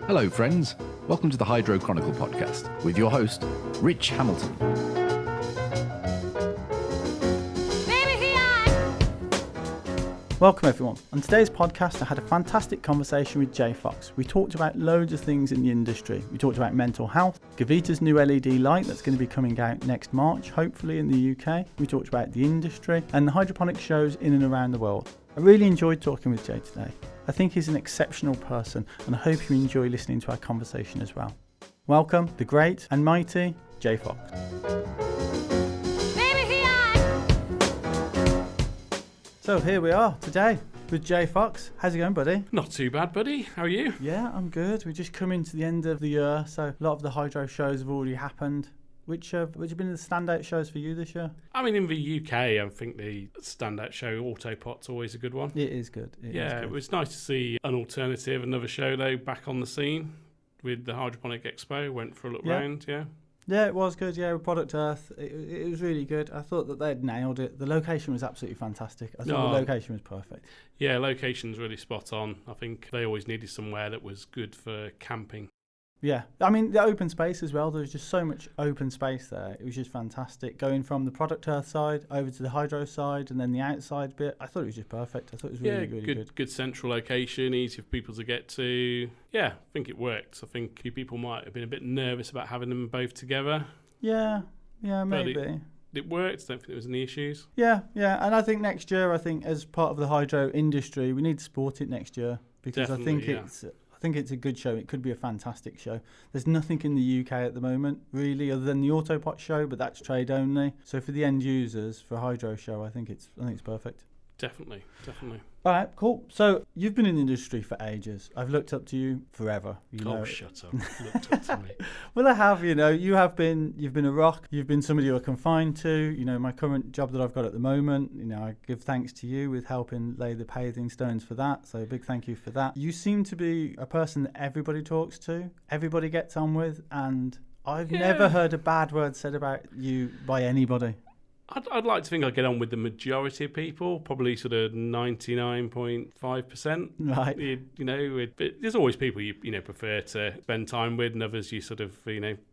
Hello, friends. Welcome to the Hydro Chronicle podcast with your host, Rich Hamilton. Welcome everyone. On today's podcast I had a fantastic conversation with Jay Fox. We talked about loads of things in the industry. We talked about mental health, Gavita's new LED light that's going to be coming out next March, hopefully in the UK. We talked about the industry and the hydroponics shows in and around the world. I really enjoyed talking with Jay today. I think he's an exceptional person and I hope you enjoy listening to our conversation as well. Welcome, the great and mighty Jay Fox. So here we are today with Jay Fox. How's it going, buddy? Not too bad, buddy. How are you? Yeah, I'm good. We're just coming to the end of the year, so a lot of the hydro shows have already happened. Which have been the standout shows for you this year? I mean, in the UK, I think the standout show, Autopot's always a good one. It is good. It was nice to see an alternative, another show, though, back on the scene with the Hydroponic Expo. Went for a look round, Yeah, it was good. Yeah, with Product Earth, it was really good. I thought that they'd nailed it. The location was absolutely fantastic. I thought the location was perfect. Yeah, location's really spot on. I think they always needed somewhere that was good for camping. Yeah, I mean, the open space as well. There was just so much open space there. It was just fantastic. Going from the Product Earth side over to the Hydro side and then the outside bit, I thought it was just perfect. I thought it was really good. Good central location, easy for people to get to. Yeah, I think it worked. I think people might have been a bit nervous about having them both together. Yeah, maybe. It worked. I don't think there was any issues. Yeah, and I think next year, as part of the hydro industry, we need to support it next year because Definitely, I think it's a good show. It could be a fantastic show. There's nothing in the UK at the moment, really, other than the Autopot show, but that's trade only. So for the end users, for a hydro show, I think it's perfect. Definitely. All right, cool. So you've been in the industry for ages. I've looked up to you forever. Shut up. Looked up to me. Well, I have. You've been a rock. You've been somebody who are confined to. My current job that I've got at the moment. I give thanks to you with helping lay the paving stones for that. So a big thank you for that. You seem to be a person that everybody talks to, everybody gets on with, and I've never heard a bad word said about you by anybody. I'd like to think I get on with the majority of people, probably sort of 99.5%. Right. But there's always people you prefer to spend time with and others you sort of,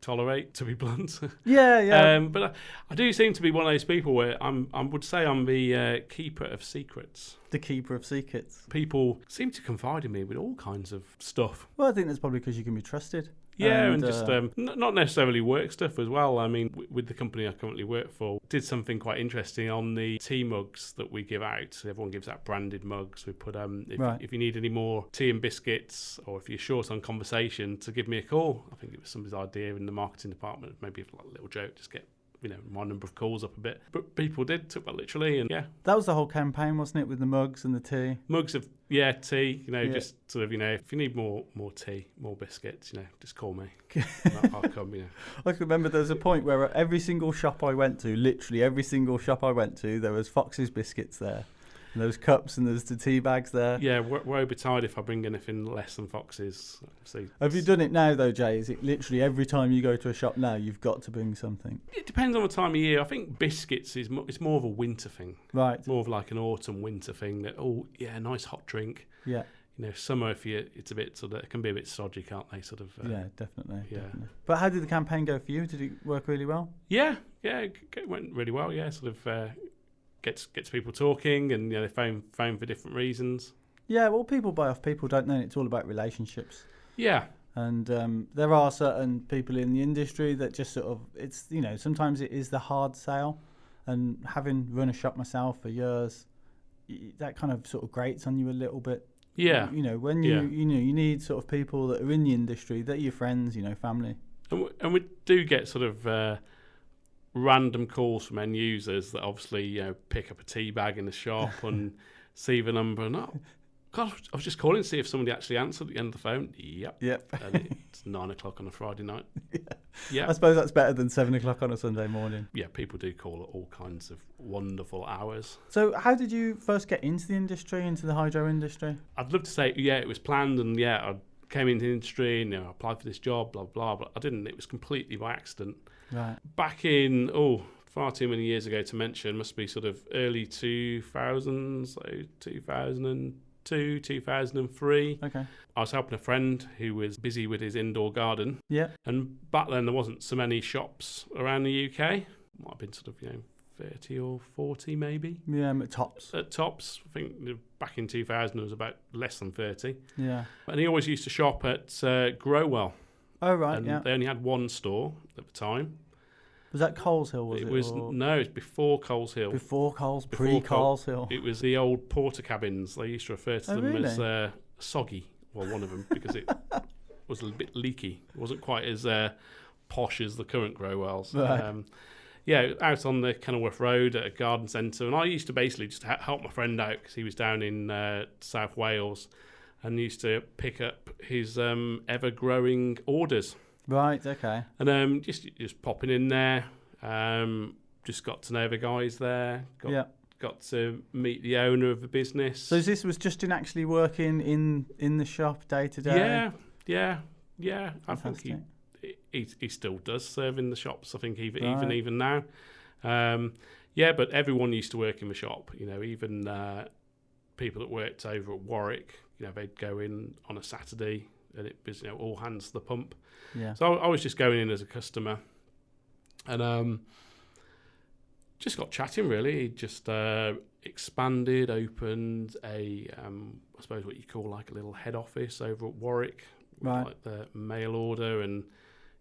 tolerate, to be blunt. Yeah. But I do seem to be one of those people where I would say I'm the keeper of secrets. The keeper of secrets. People seem to confide in me with all kinds of stuff. Well, I think that's probably because you can be trusted. Yeah, and just not necessarily work stuff as well. I mean, with the company I currently work for, did something quite interesting on the tea mugs that we give out. Everyone gives out branded mugs. We put if you need any more tea and biscuits, or if you're short on conversation, to give me a call. I think it was somebody's idea in the marketing department, maybe like a little joke, just get my number of calls up a bit. But people took that literally, and yeah. That was the whole campaign, wasn't it, with the mugs and the tea? Mugs of, tea, just sort of, if you need more tea, more biscuits, just call me. I'll come, I can remember there was a point where every single shop I went to, there was Fox's biscuits there. And those cups and there's the tea bags there. Yeah, woe betide if I bring anything less than Fox's. So have you done it now though, Jay? Is it literally every time you go to a shop now you've got to bring something? It depends on the time of year. I think biscuits it's more of a winter thing. Right. More of like an autumn winter thing that nice hot drink. Yeah. Summer it's a bit it can be a bit stodgy, can't they? Sort of. Yeah, definitely. But how did the campaign go for you? Did it work really well? Yeah, it went really well. Yeah, sort of. Gets people talking, and they phone for different reasons. Yeah, well, people buy off people, don't they? It's all about relationships. Yeah. And there are certain people in the industry that just sort of, it's, sometimes it is the hard sale. And having run a shop myself for years, that kind of sort of grates on you a little bit. Yeah. When you need sort of people that are in the industry, that are your friends, family. And we do get sort of random calls from end users that obviously pick up a tea bag in the shop and see the number and God, I was just calling to see if somebody actually answered at the end of the phone. Yep. And it's 9:00 on a Friday night. Yeah. I suppose that's better than 7:00 on a Sunday morning. Yeah, people do call at all kinds of wonderful hours. So how did you first get into the industry, into the hydro industry? I'd love to say, it was planned, and I came into the industry and I applied for this job, blah, blah, but I didn't. It was completely by accident. Right. Back in, far too many years ago to mention, must be sort of early 2000s, so 2000 2002, 2003. Okay. I was helping a friend who was busy with his indoor garden. Yeah. And back then there wasn't so many shops around the UK. Might have been sort of, 30 or 40 maybe. Yeah, at tops. At tops. I think back in 2000 there was about less than 30. Yeah. And he always used to shop at Growell. Oh, right, and yeah. they only had one store at the time. Was that Coles Hill, was it? No, it was before Coles Hill. Before Coles, pre-Coles Hill. It was the old porter cabins. They used to refer to them really? as soggy, well, one of them, because it was a bit leaky. It wasn't quite as posh as the current Growells. Right. Out on the Kenilworth Road at a garden centre. And I used to basically just help my friend out because he was down in South Wales and used to pick up his ever-growing orders. Right, okay. And just popping in there, just got to know the guys there, got to meet the owner of the business. So this was Justin actually working in the shop day to day? Yeah. Fantastic. I think he still does serve in the shops, I think, Right. even now. But everyone used to work in the shop, even people that worked over at Warwick, they'd go in on a Saturday and it was, all hands to the pump. Yeah. So I was just going in as a customer and just got chatting, really. He just expanded, opened I suppose what you call like a little head office over at Warwick, Right. like the mail order and,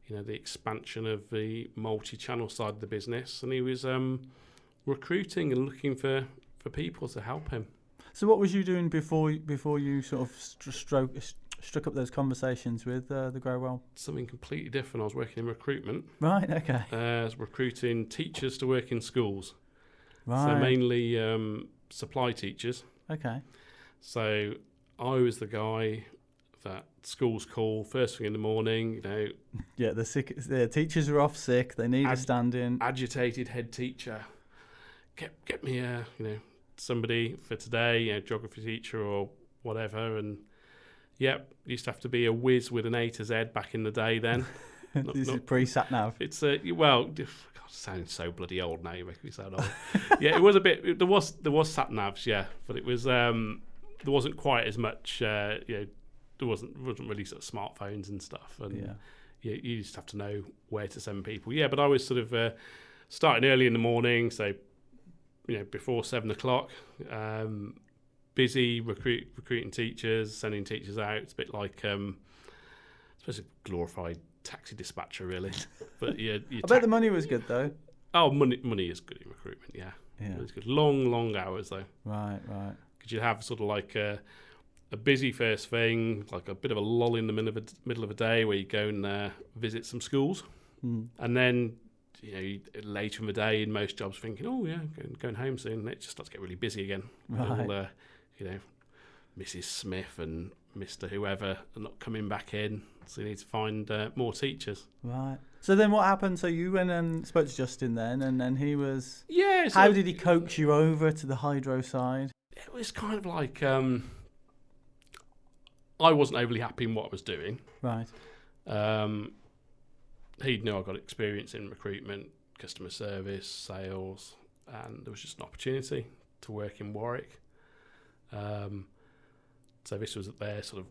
the expansion of the multi-channel side of the business. And he was recruiting and looking for people to help him. So what was you doing before you sort of struck up those conversations with the Growell? Something completely different. I was working in recruitment. Right, okay. I was recruiting teachers to work in schools. Right. So mainly supply teachers. Okay. So I was the guy that schools call first thing in the morning, Yeah, the teachers are off sick. They need a stand-in. agitated head teacher. Get me somebody for today, geography teacher or whatever. And used to have to be a whiz with an A to Z back in the day then. This is pre-sat nav. It's God, it sounds so bloody old now. You make me sound old. Yeah, it was a bit. There was sat navs, yeah, but it was there wasn't quite as much. There wasn't really sort of smartphones and stuff, and you just have to know where to send people. Yeah, but I was sort of starting early in the morning, so before 7 o'clock. Busy recruiting teachers, sending teachers out. It's a bit like I suppose a glorified taxi dispatcher, really. But I bet the money was good though. Oh, money is good in recruitment. Yeah. It's good. Long hours though. Right. Because you have sort of like a busy first thing, like a bit of a lull in the middle of a day where you go and visit some schools, and then later in the day in most jobs thinking, going home soon, and it just starts to get really busy again. Right. Mrs. Smith and Mr. whoever are not coming back in, so you need to find more teachers. Right. So then what happened? So you went and spoke to Justin then, and then he was... Yeah. How did he coax you over to the hydro side? It was kind of like... I wasn't overly happy in what I was doing. Right. He'd know I got experience in recruitment, customer service, sales, and there was just an opportunity to work in Warwick. So this was at their sort of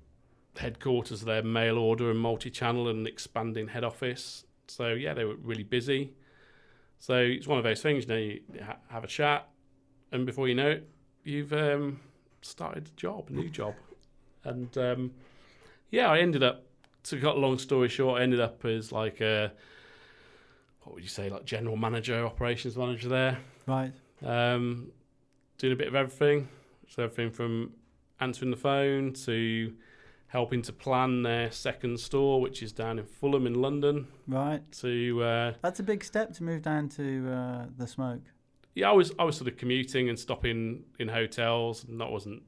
headquarters, their mail order and multi-channel and expanding head office. So they were really busy. So it's one of those things, you have a chat, and before you know it, you've started a new job. And I ended up, to cut a long story short, I ended up as like what would you say, like general manager, operations manager there. Right. Doing a bit of everything. So everything from answering the phone to helping to plan their second store, which is down in Fulham in London. Right. To that's a big step to move down to the smoke. Yeah, I was sort of commuting and stopping in hotels, and I wasn't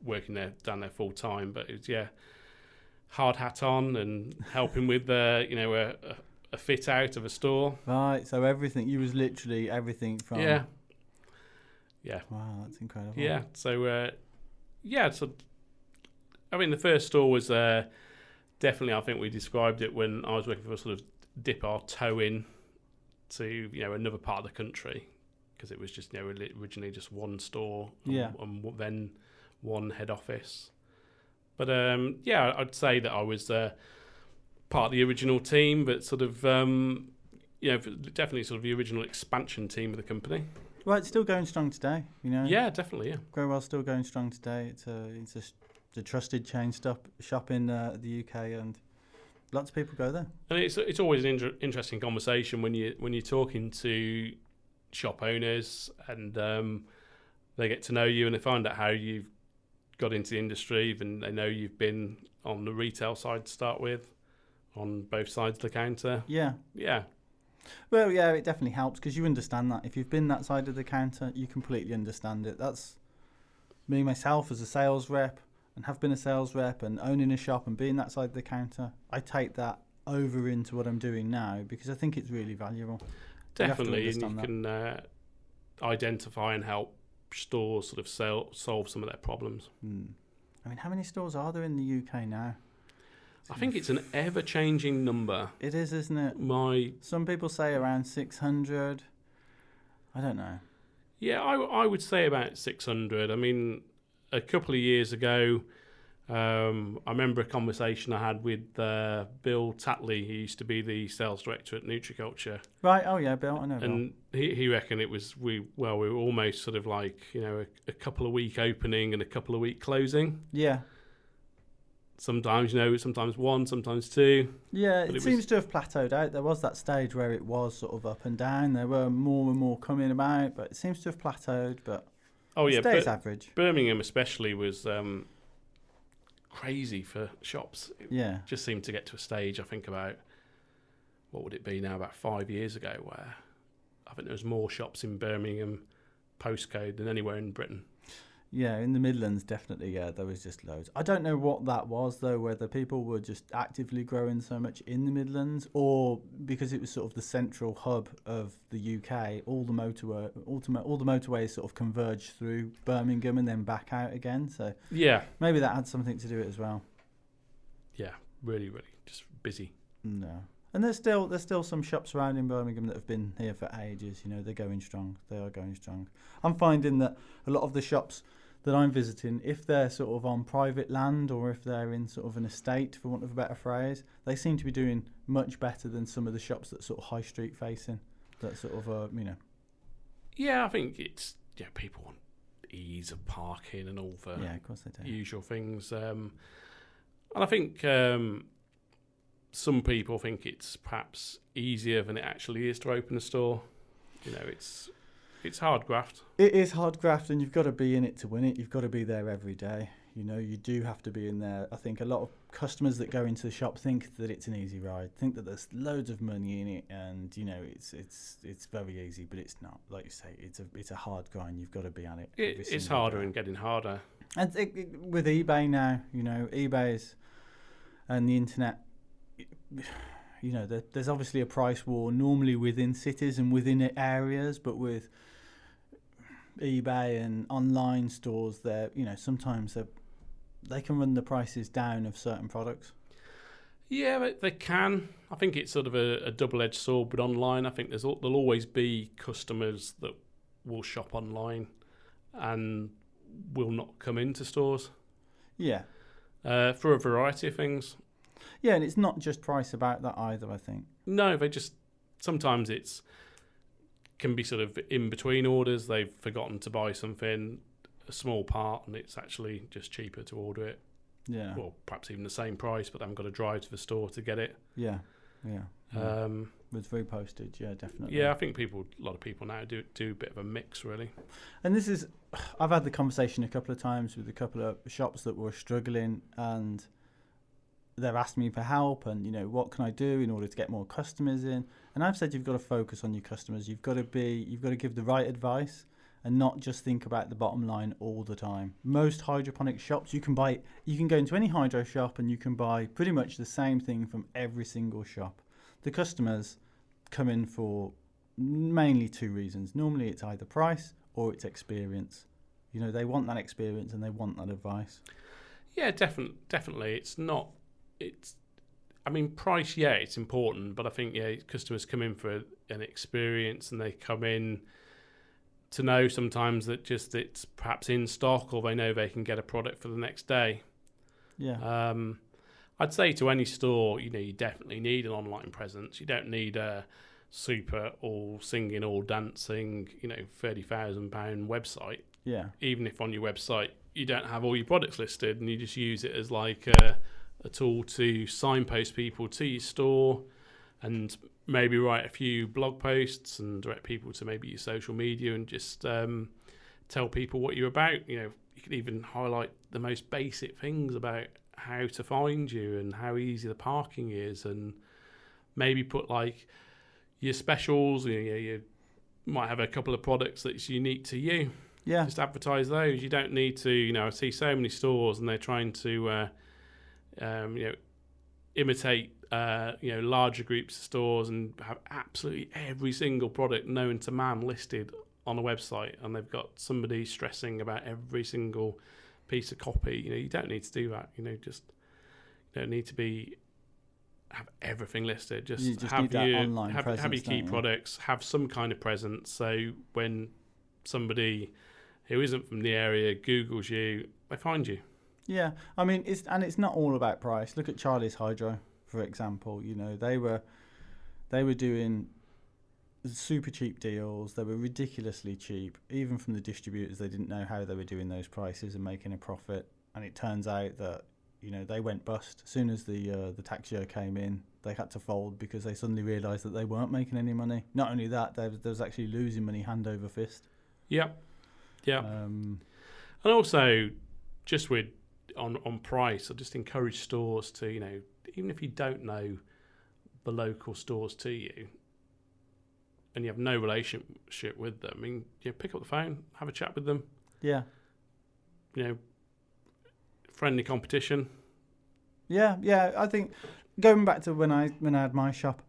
working down there full time, but it was hard hat on and helping with a fit out of a store. Right. So everything, you was literally everything from. Yeah. Wow, that's incredible. Yeah. So so I mean, the first store was definitely, I think we described it when I was working for, sort of dip our toe in to another part of the country, because it was just originally just one store. Yeah. And then one head office. But yeah, I'd say that I was part of the original team, but sort of definitely sort of the original expansion team of the company. Well, it's still going strong today, you know. Yeah, definitely. Yeah, Grow Well still going strong today. It's a trusted chain shop in the UK, and lots of people go there. And it's always an interesting conversation when you're talking to shop owners, and they get to know you and they find out how you've got into the industry, and they know you've been on the retail side to start with, on both sides of the counter. Yeah. Yeah. Well, yeah, it definitely helps because you understand that. If you've been that side of the counter, you completely understand it. That's me, myself, as a sales rep, and have been a sales rep and owning a shop and being that side of the counter. I take that over into what I'm doing now because I think it's really valuable. Definitely, and you can identify and help stores sort of solve some of their problems. I mean, how many stores are there in the UK now? I think it's an ever-changing number. It is, isn't it? Some people say around 600. I don't know. Yeah, I would say about 600. I mean, a couple of years ago, I remember a conversation I had with Bill Tatley, who used to be the sales director at Nutriculture. Right. Oh yeah, Bill. I know. And he reckoned it was we were almost sort of like a couple of week opening and a couple of week closing. Yeah. Sometimes sometimes one, sometimes two. Yeah, it seems to have plateaued out. There was that stage where it was sort of up and down. There were more and more coming about, but it seems to have plateaued. But it stays average. Birmingham especially was crazy for shops. It just seemed to get to a stage, I think about, what would it be now, about 5 years ago, where I think there was more shops in Birmingham postcode than anywhere in Britain. Yeah, in the Midlands, definitely, there was just loads. I don't know what that was, though, whether people were just actively growing so much in the Midlands or because it was sort of the central hub of the UK, all the motorways sort of converged through Birmingham and then back out again. So yeah, maybe that had something to do with it as well. Yeah, really, really just busy. No. And there's still some shops around in Birmingham that have been here for ages. They're going strong. They are going strong. I'm finding that a lot of the shops that I'm visiting, if they're sort of on private land or if they're in sort of an estate, for want of a better phrase, they seem to be doing much better than some of the shops that sort of high street facing. That sort of, Yeah, I think it's people want ease of parking and all the of course they do. Usual things. And I think some people think it's perhaps easier than it actually is to open a store. It's hard graft. It is hard graft, and you've got to be in it to win it. You've got to be there every day. You do have to be in there. I think a lot of customers that go into the shop think that it's an easy ride, think that there's loads of money in it, and it's very easy, but it's not. Like you say, it's a hard grind. You've got to be at it. It's harder and getting harder. And with eBay now, eBay's and the internet. There's obviously a price war normally within cities and within areas, but with eBay and online stores, sometimes they can run the prices down of certain products. Yeah, they can. I think it's sort of a double-edged sword, but online, I think there'll always be customers that will shop online and will not come into stores. Yeah. For a variety of things. Yeah, and it's not just price about that either, I think. No, sometimes it's can be sort of in between orders. They've forgotten to buy something, a small part, and it's actually just cheaper to order it. Yeah. Well, perhaps even the same price, but they haven't got to drive to the store to get it. Yeah. With free postage, yeah, definitely. Yeah, I think a lot of people now do a bit of a mix, really. And I've had the conversation a couple of times with a couple of shops that were struggling, and they've asked me for help and what can I do in order to get more customers in, and I've said you've got to focus on your customers. You've got to give the right advice and not just think about the bottom line all the time. Most hydroponic shops, you can go into any hydro shop and you can buy pretty much the same thing from every single shop. The customers come in for mainly two reasons. Normally it's either price or it's experience. They want that experience and they want that advice. Yeah, definitely. Price, it's important, but I think, customers come in for an experience and they come in to know sometimes that just it's perhaps in stock, or they know they can get a product for the next day. Yeah. I'd say to any store, you definitely need an online presence. You don't need a super all singing, all dancing, £30,000 website. Yeah. Even if on your website you don't have all your products listed, and you just use it as like a tool to signpost people to your store, and maybe write a few blog posts and direct people to maybe your social media, and just tell people what you're about. You could even highlight the most basic things about how to find you and how easy the parking is, and maybe put like your specials. You might have a couple of products that's unique to you. Yeah. Just advertise those. You don't need to, I see so many stores and they're trying to, imitate, larger groups of stores and have absolutely every single product known to man listed on a website, and they've got somebody stressing about every single piece of copy. You don't need to do that. Just you don't need to have everything listed. Just have need that your online presence, have your key products, have some kind of presence, so when somebody who isn't from the area Googles you, they find you. Yeah, I mean, it's not all about price. Look at Charlie's Hydro, for example. They were doing super cheap deals. They were ridiculously cheap. Even from the distributors, they didn't know how they were doing those prices and making a profit. And it turns out that they went bust as soon as the tax year came in. They had to fold because they suddenly realised that they weren't making any money. Not only that, they was actually losing money hand over fist. Yeah. And also, just on price, I just encourage stores to, even if you don't know the local stores to you and you have no relationship with them, pick up the phone, have a chat with them. Yeah. Friendly competition. Yeah. I think going back to when I had my shop,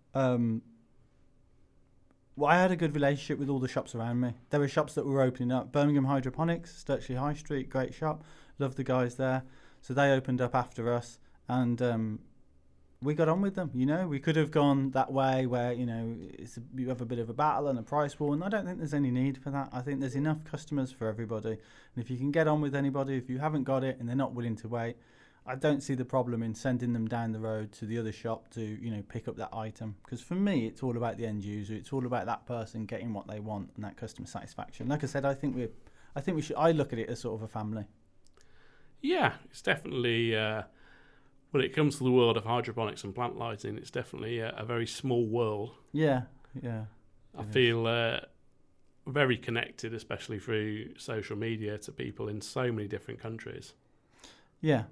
I had a good relationship with all the shops around me. There were shops that were opening up. Birmingham Hydroponics, Sturchley High Street, great shop. Loved the guys there. So they opened up after us, and we got on with them. We could have gone that way where, you have a bit of a battle and a price war, and I don't think there's any need for that. I think there's enough customers for everybody. And if you can get on with anybody, if you haven't got it and they're not willing to wait, I don't see the problem in sending them down the road to the other shop to, pick up that item. Because for me, it's all about the end user. It's all about that person getting what they want and that customer satisfaction. Like I said, I think we should. I look at it as sort of a family. Yeah, it's definitely when it comes to the world of hydroponics and plant lighting, it's definitely a very small world. Yeah. I feel very connected, especially through social media, to people in so many different countries. Yeah.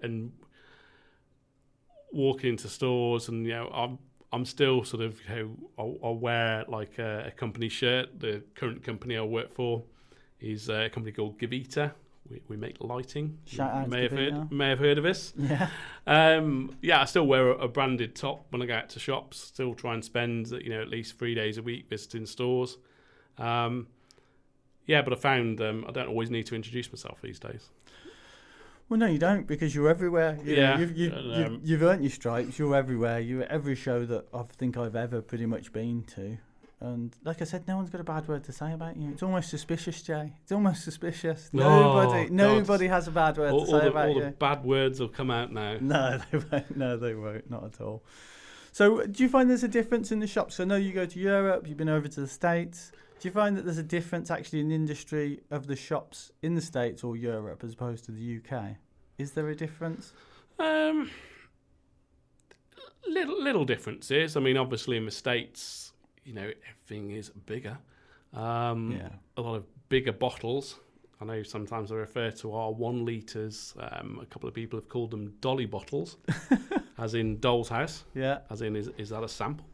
And walking into stores, and I'm still sort of I'll wear like a company shirt. The current company I work for is a company called Gavita. We make lighting. Shout out may have heard of us. Yeah. I still wear a branded top when I go out to shops. Still try and spend at least 3 days a week visiting stores. But I found I don't always need to introduce myself these days. Well, no, you don't, because you're everywhere. You've earned your stripes. You're everywhere. You're at every show that I think I've ever pretty much been to. And like I said, no one's got a bad word to say about you. It's almost suspicious, Jay. It's almost suspicious. Nobody has a bad word to say about you. All the bad words will come out now. No, they won't. No, they won't. Not at all. So do you find there's a difference in the shops? I know you go to Europe. You've been over to the States. Do you find that there's a difference actually in the industry of the shops in the States or Europe as opposed to the UK? Is there a difference? Little differences. I mean, obviously in the States, everything is bigger. A lot of bigger bottles. I know sometimes I refer to our 1 litres. A couple of people have called them dolly bottles, as in doll's house. Yeah. As in, is that a sample?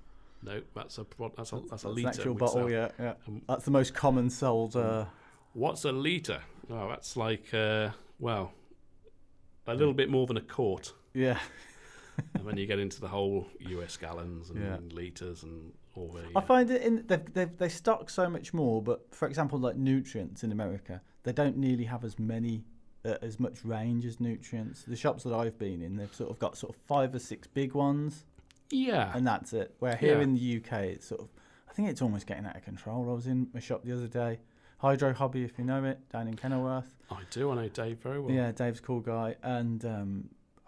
No, that's a litre. An actual bottle, yeah. That's the most common sold. What's a litre? Oh, that's like, a little bit more than a quart. Yeah. And when you get into the whole US gallons and litres and all the... I find it they stock so much more, but for example, like nutrients in America, they don't nearly have as much range as nutrients. The shops that I've been in, they've sort of got 5 or 6 big ones. Yeah. And that's it. Where here in the UK, it's sort of I think it's almost getting out of control. I was in a shop the other day, Hydro Hobby, if you know it, down in Kenilworth. I do. I know Dave very well. Yeah, Dave's a cool guy. And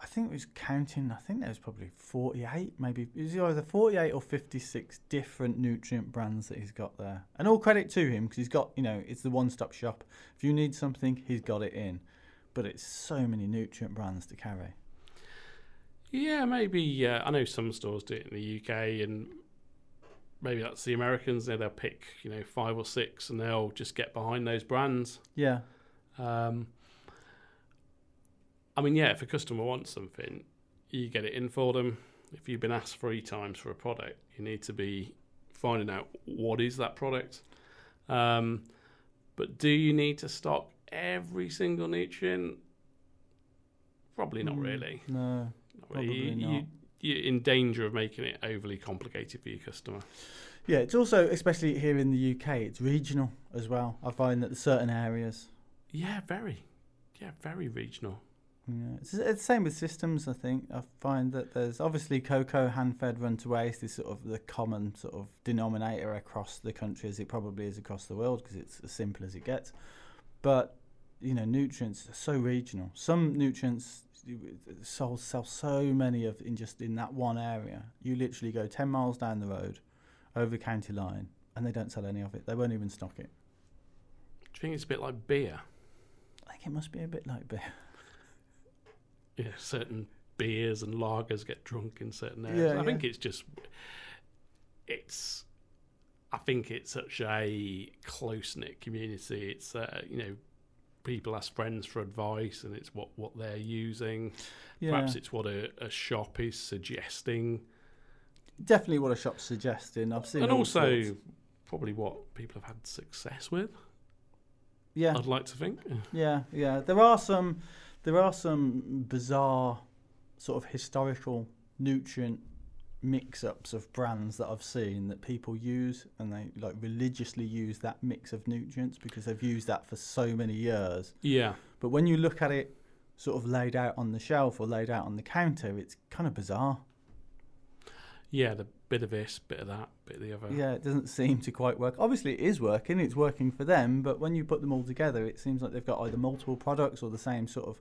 I think it was counting, I think there was probably 48, maybe. It was either 48 or 56 different nutrient brands that he's got there. And all credit to him, because he's got, it's the one-stop shop. If you need something, he's got it in. But it's so many nutrient brands to carry. Yeah, maybe. I know some stores do it in the UK, and maybe that's the Americans. They'll pick 5 or 6, and they'll just get behind those brands. Yeah. If a customer wants something, you get it in for them. If you've been asked 3 times for a product, you need to be finding out what is that product. But do you need to stock every single nutrient? Probably not really. No, probably not. You're in danger of making it overly complicated for your customer. Yeah, it's also, especially here in the UK, it's regional as well. I find that certain areas. Yeah, very regional. Yeah, it's the same with systems, I think. I find that there's obviously cocoa, hand-fed, run to waste is sort of the common sort of denominator across the country, as it probably is across the world, because it's as simple as it gets. But, nutrients are so regional. Some nutrients sell so many of in that one area. You literally go 10 miles down the road, over the county line, and they don't sell any of it. They won't even stock it. Do you think it's a bit like beer? I think it must be a bit like beer. Yeah, certain beers and lagers get drunk in certain areas. Yeah, I think it's just, I think it's such a close-knit community. It's, people ask friends for advice, and it's what they're using. Yeah. Perhaps it's what a shop is suggesting. Definitely what a shop's suggesting. I've seen, and all also sorts. Probably what people have had success with. Yeah, I'd like to think. Yeah. There are some bizarre sort of historical nutrient mix-ups of brands that I've seen that people use, and they religiously use that mix of nutrients because they've used that for so many years. Yeah. But when you look at it sort of laid out on the shelf or laid out on the counter, it's kind of bizarre. Yeah, the bit of this, bit of that, bit of the other. Yeah, it doesn't seem to quite work. Obviously, it is working. It's working for them. But when you put them all together, it seems like they've got either multiple products or the same sort of,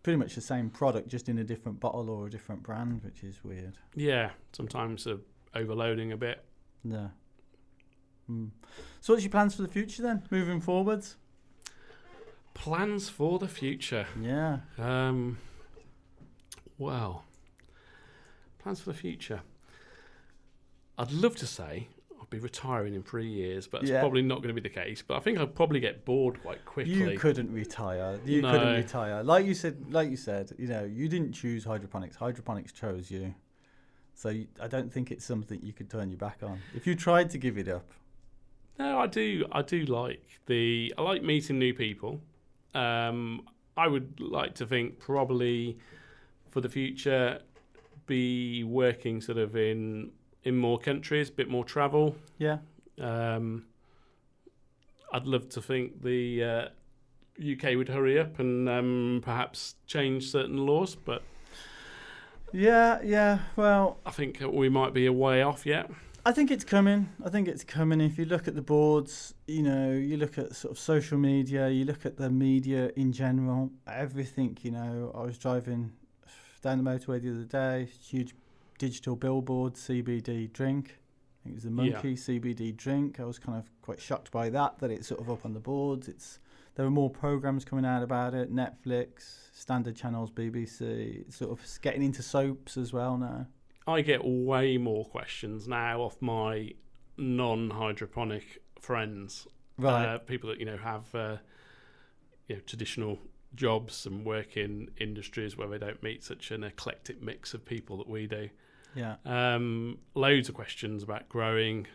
pretty much the same product, just in a different bottle or a different brand, which is weird. Yeah, sometimes overloading a bit. Yeah. So what's your plans for the future then, moving forwards? Plans for the future. Yeah. Well, plans for the future. I'd love to say I'll be retiring in 3 years, but that's probably not going to be the case. But I think I'll probably get bored quite quickly. You couldn't retire. Couldn't retire. Like you said, you didn't choose hydroponics. Hydroponics chose you. So I don't think it's something you could turn your back on. If you tried to give it up. No, I do I like meeting new people. I would like to think probably for the future be working sort of in more countries, a bit more travel. Yeah. I'd love to think the UK would hurry up and perhaps change certain laws, but yeah. Well, I think we might be a way off yet. I think it's coming. If you look at the boards, you look at sort of social media, you look at the media in general, everything, I was driving down the motorway the other day, huge digital billboard, CBD drink. I think it was the Monkey CBD drink. I was kind of quite shocked by that it's sort of up on the boards. There are more programs coming out about it, Netflix, standard channels, BBC. It's sort of getting into soaps as well now. I get way more questions now off my non-hydroponic friends, right? People that have traditional jobs and work in industries where they don't meet such an eclectic mix of people that we do. Yeah. Loads of questions about growing,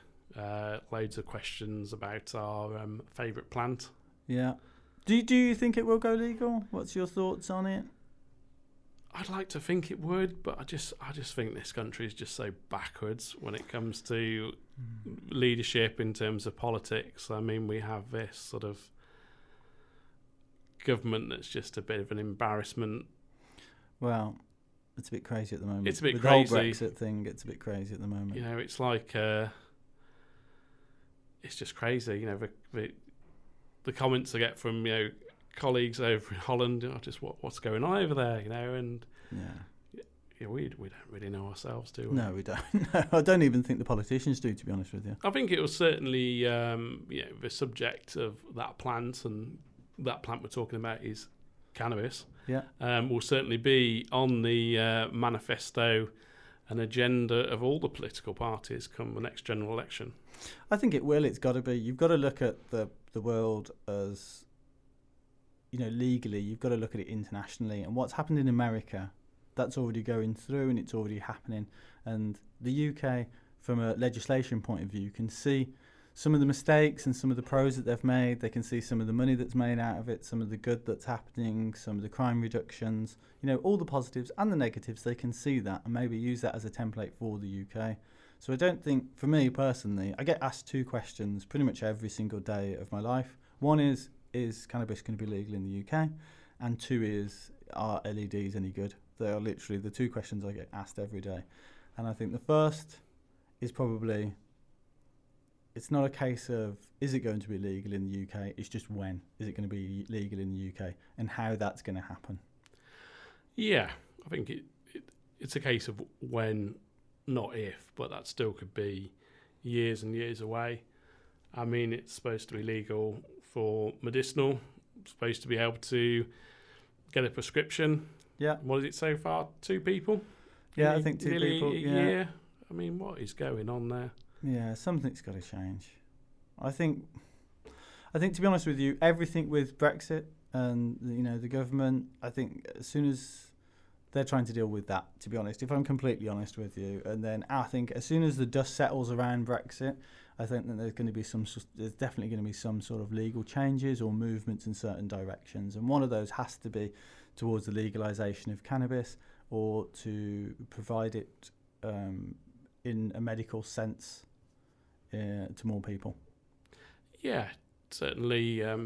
loads of questions about our favourite plant. Yeah. Do you think it will go legal? What's your thoughts on it? I'd like to think it would, but I just think this country is just so backwards when it comes to leadership in terms of politics. I mean, we have this sort of government that's just a bit of an embarrassment. Well, it's a bit crazy at the moment. It's a bit with crazy. The whole Brexit thing, it's a bit crazy at the moment. It's like it's just crazy. You know, the comments I get from colleagues over in Holland, just what's going on over there, and we don't really know ourselves, do we? No, we don't. No, I don't even think the politicians do, to be honest with you. I think it was certainly the subject of that plant, and that plant we're talking about is cannabis. Yeah, will certainly be on the manifesto and agenda of all the political parties come the next general election. I think it will. It's got to be. You've got to look at the world as, legally. You've got to look at it internationally. And what's happened in America, that's already going through and it's already happening. And the UK, from a legislation point of view, can see some of the mistakes and some of the pros that they've made. They can see some of the money that's made out of it, some of the good that's happening, some of the crime reductions, all the positives and the negatives. They can see that and maybe use that as a template for the UK. So I don't think, for me personally, I get asked 2 questions pretty much every single day of my life. One is cannabis going to be legal in the UK? And 2 is, are LEDs any good? They are literally the 2 questions I get asked every day. And I think the first is probably, it's not a case of, is it going to be legal in the UK? It's just when is it going to be legal in the UK and how that's going to happen. Yeah, I think it's a case of when, not if, but that still could be years and years away. I mean, it's supposed to be legal for medicinal, it's supposed to be able to get a prescription. Yeah. What is it so far? 2 people? Yeah, I think 2 people. A year? I mean, what is going on there? Yeah, something's got to change. I think to be honest with you, everything with Brexit and the government, I think as soon as they're trying to deal with that, to be honest, if I'm completely honest with you, and then I think as soon as the dust settles around Brexit, I think that there's definitely going to be some sort of legal changes or movements in certain directions, and one of those has to be towards the legalisation of cannabis or to provide it in a medical sense to more people. Yeah, certainly. I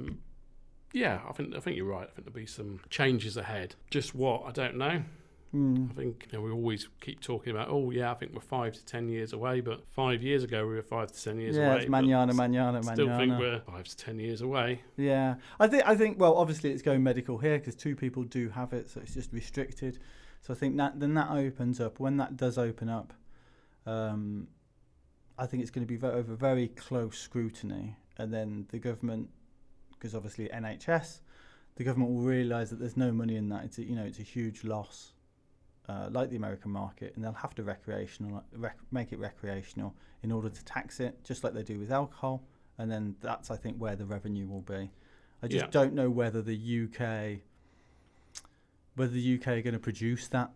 think you're right. I think there'll be some changes ahead. Just what, I don't know. I think we always keep talking about, I think we're 5 to 10 years away, but 5 years ago we were 5 to 10 years away. Yeah, it's manana. Still think we're 5 to 10 years away. Yeah, I think. Well, obviously it's going medical here because 2 people do have it, so it's just restricted. So I think that opens up. When that does open up, I think it's going to be over very close scrutiny, and then the government, because obviously NHS, the government will realise that there's no money in that. It's a huge loss, like the American market, and they'll have to make it recreational in order to tax it, just like they do with alcohol. And then that's, I think, where the revenue will be. I just don't know whether the UK are going to produce that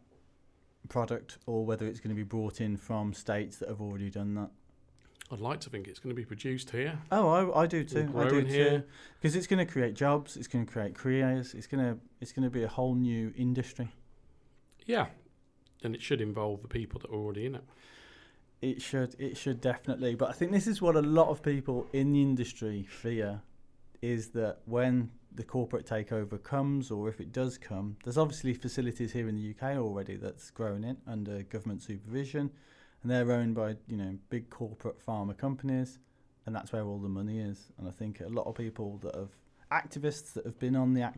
product or whether it's going to be brought in from states that have already done that. I'd like to think it's going to be produced here. Oh, I do too. I do too. Because it's going to create jobs. It's going to create careers. It's going to be a whole new industry. Yeah, and it should involve the people that are already in it. It should definitely. But I think this is what a lot of people in the industry fear, is that when the corporate takeover comes, or if it does come, there's obviously facilities here in the UK already that's grown in under government supervision. And they're owned by, big corporate pharma companies, and that's where all the money is. And I think a lot of people that have activists that have been on the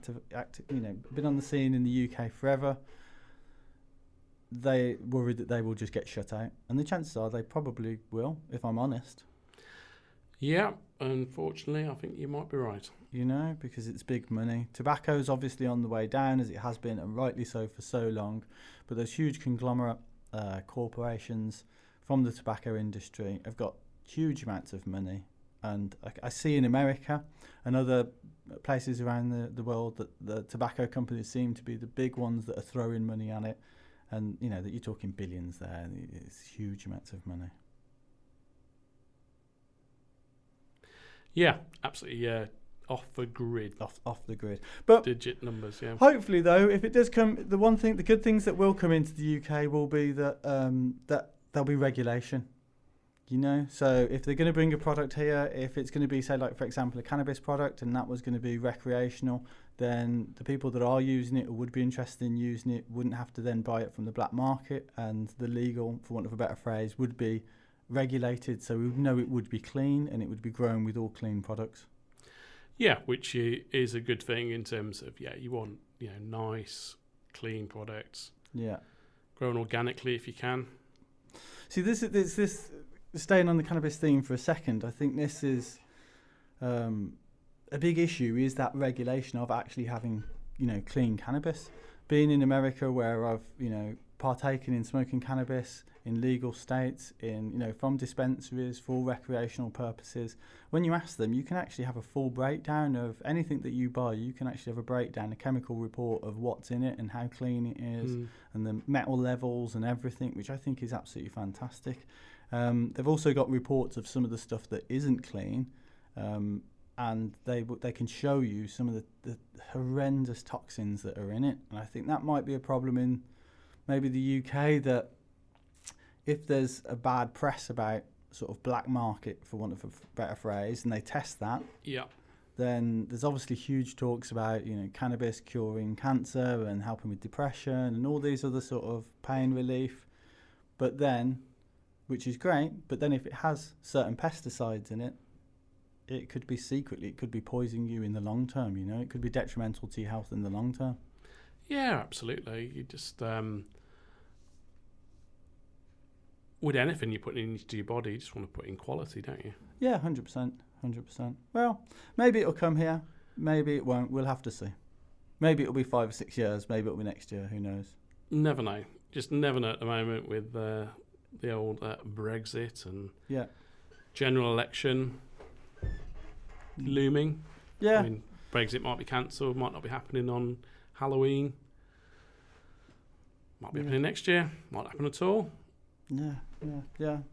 been on the scene in the UK forever, they worried that they will just get shut out, and the chances are they probably will, if I'm honest. Yeah, unfortunately, I think you might be right. Because it's big money. Tobacco's obviously on the way down, as it has been, and rightly so for so long. But those huge conglomerate corporations from the tobacco industry have got huge amounts of money, and I see in America and other places around the world that the tobacco companies seem to be the big ones that are throwing money at it, and that you're talking billions there. It's huge amounts of money. Yeah, absolutely. Yeah, off the grid. Off the grid. But digit numbers. Yeah. Hopefully, though, if it does come, the good things that will come into the UK will be that that there'll be regulation. So if they're going to bring a product here, if it's going to be, say, like, for example, a cannabis product, and that was going to be recreational, then the people that are using it or would be interested in using it wouldn't have to then buy it from the black market, and the legal, for want of a better phrase, would be regulated, so we know it would be clean and it would be grown with all clean products. Yeah, which is a good thing in terms of, you want, nice, clean products. Yeah. Grown organically if you can. See, this staying on the cannabis theme for a second, I think this is a big issue, is that regulation of actually having, clean cannabis. Being in America, where I've, partaken in smoking cannabis in legal states, from dispensaries for recreational purposes, when you ask them, you can actually have a full breakdown of anything that you buy. You can actually have a breakdown, a chemical report of what's in it and how clean it is, and the metal levels and everything, which I think is absolutely fantastic. They've also got reports of some of the stuff that isn't clean, and they can show you some of the horrendous toxins that are in it. And I think that might be a problem in maybe the UK, that if there's a bad press about sort of black market, for want of a better phrase, and they test that, then there's obviously huge talks about, cannabis curing cancer and helping with depression and all these other sort of pain relief. But then, which is great, but then if it has certain pesticides in it, it could be poisoning you in the long term, it could be detrimental to your health in the long term. Yeah, absolutely. You just, with anything you put into your body, you just want to put in quality, don't you? Yeah, 100%. Well, maybe it'll come here, maybe it won't, we'll have to see. Maybe it'll be 5 or 6 years, maybe it'll be next year, who knows? Never know. Just never know at the moment with the old Brexit and general election looming. Yeah. I mean, Brexit might be cancelled, might not be happening on Halloween. Might be happening next year, might not happen at all. Yeah, you're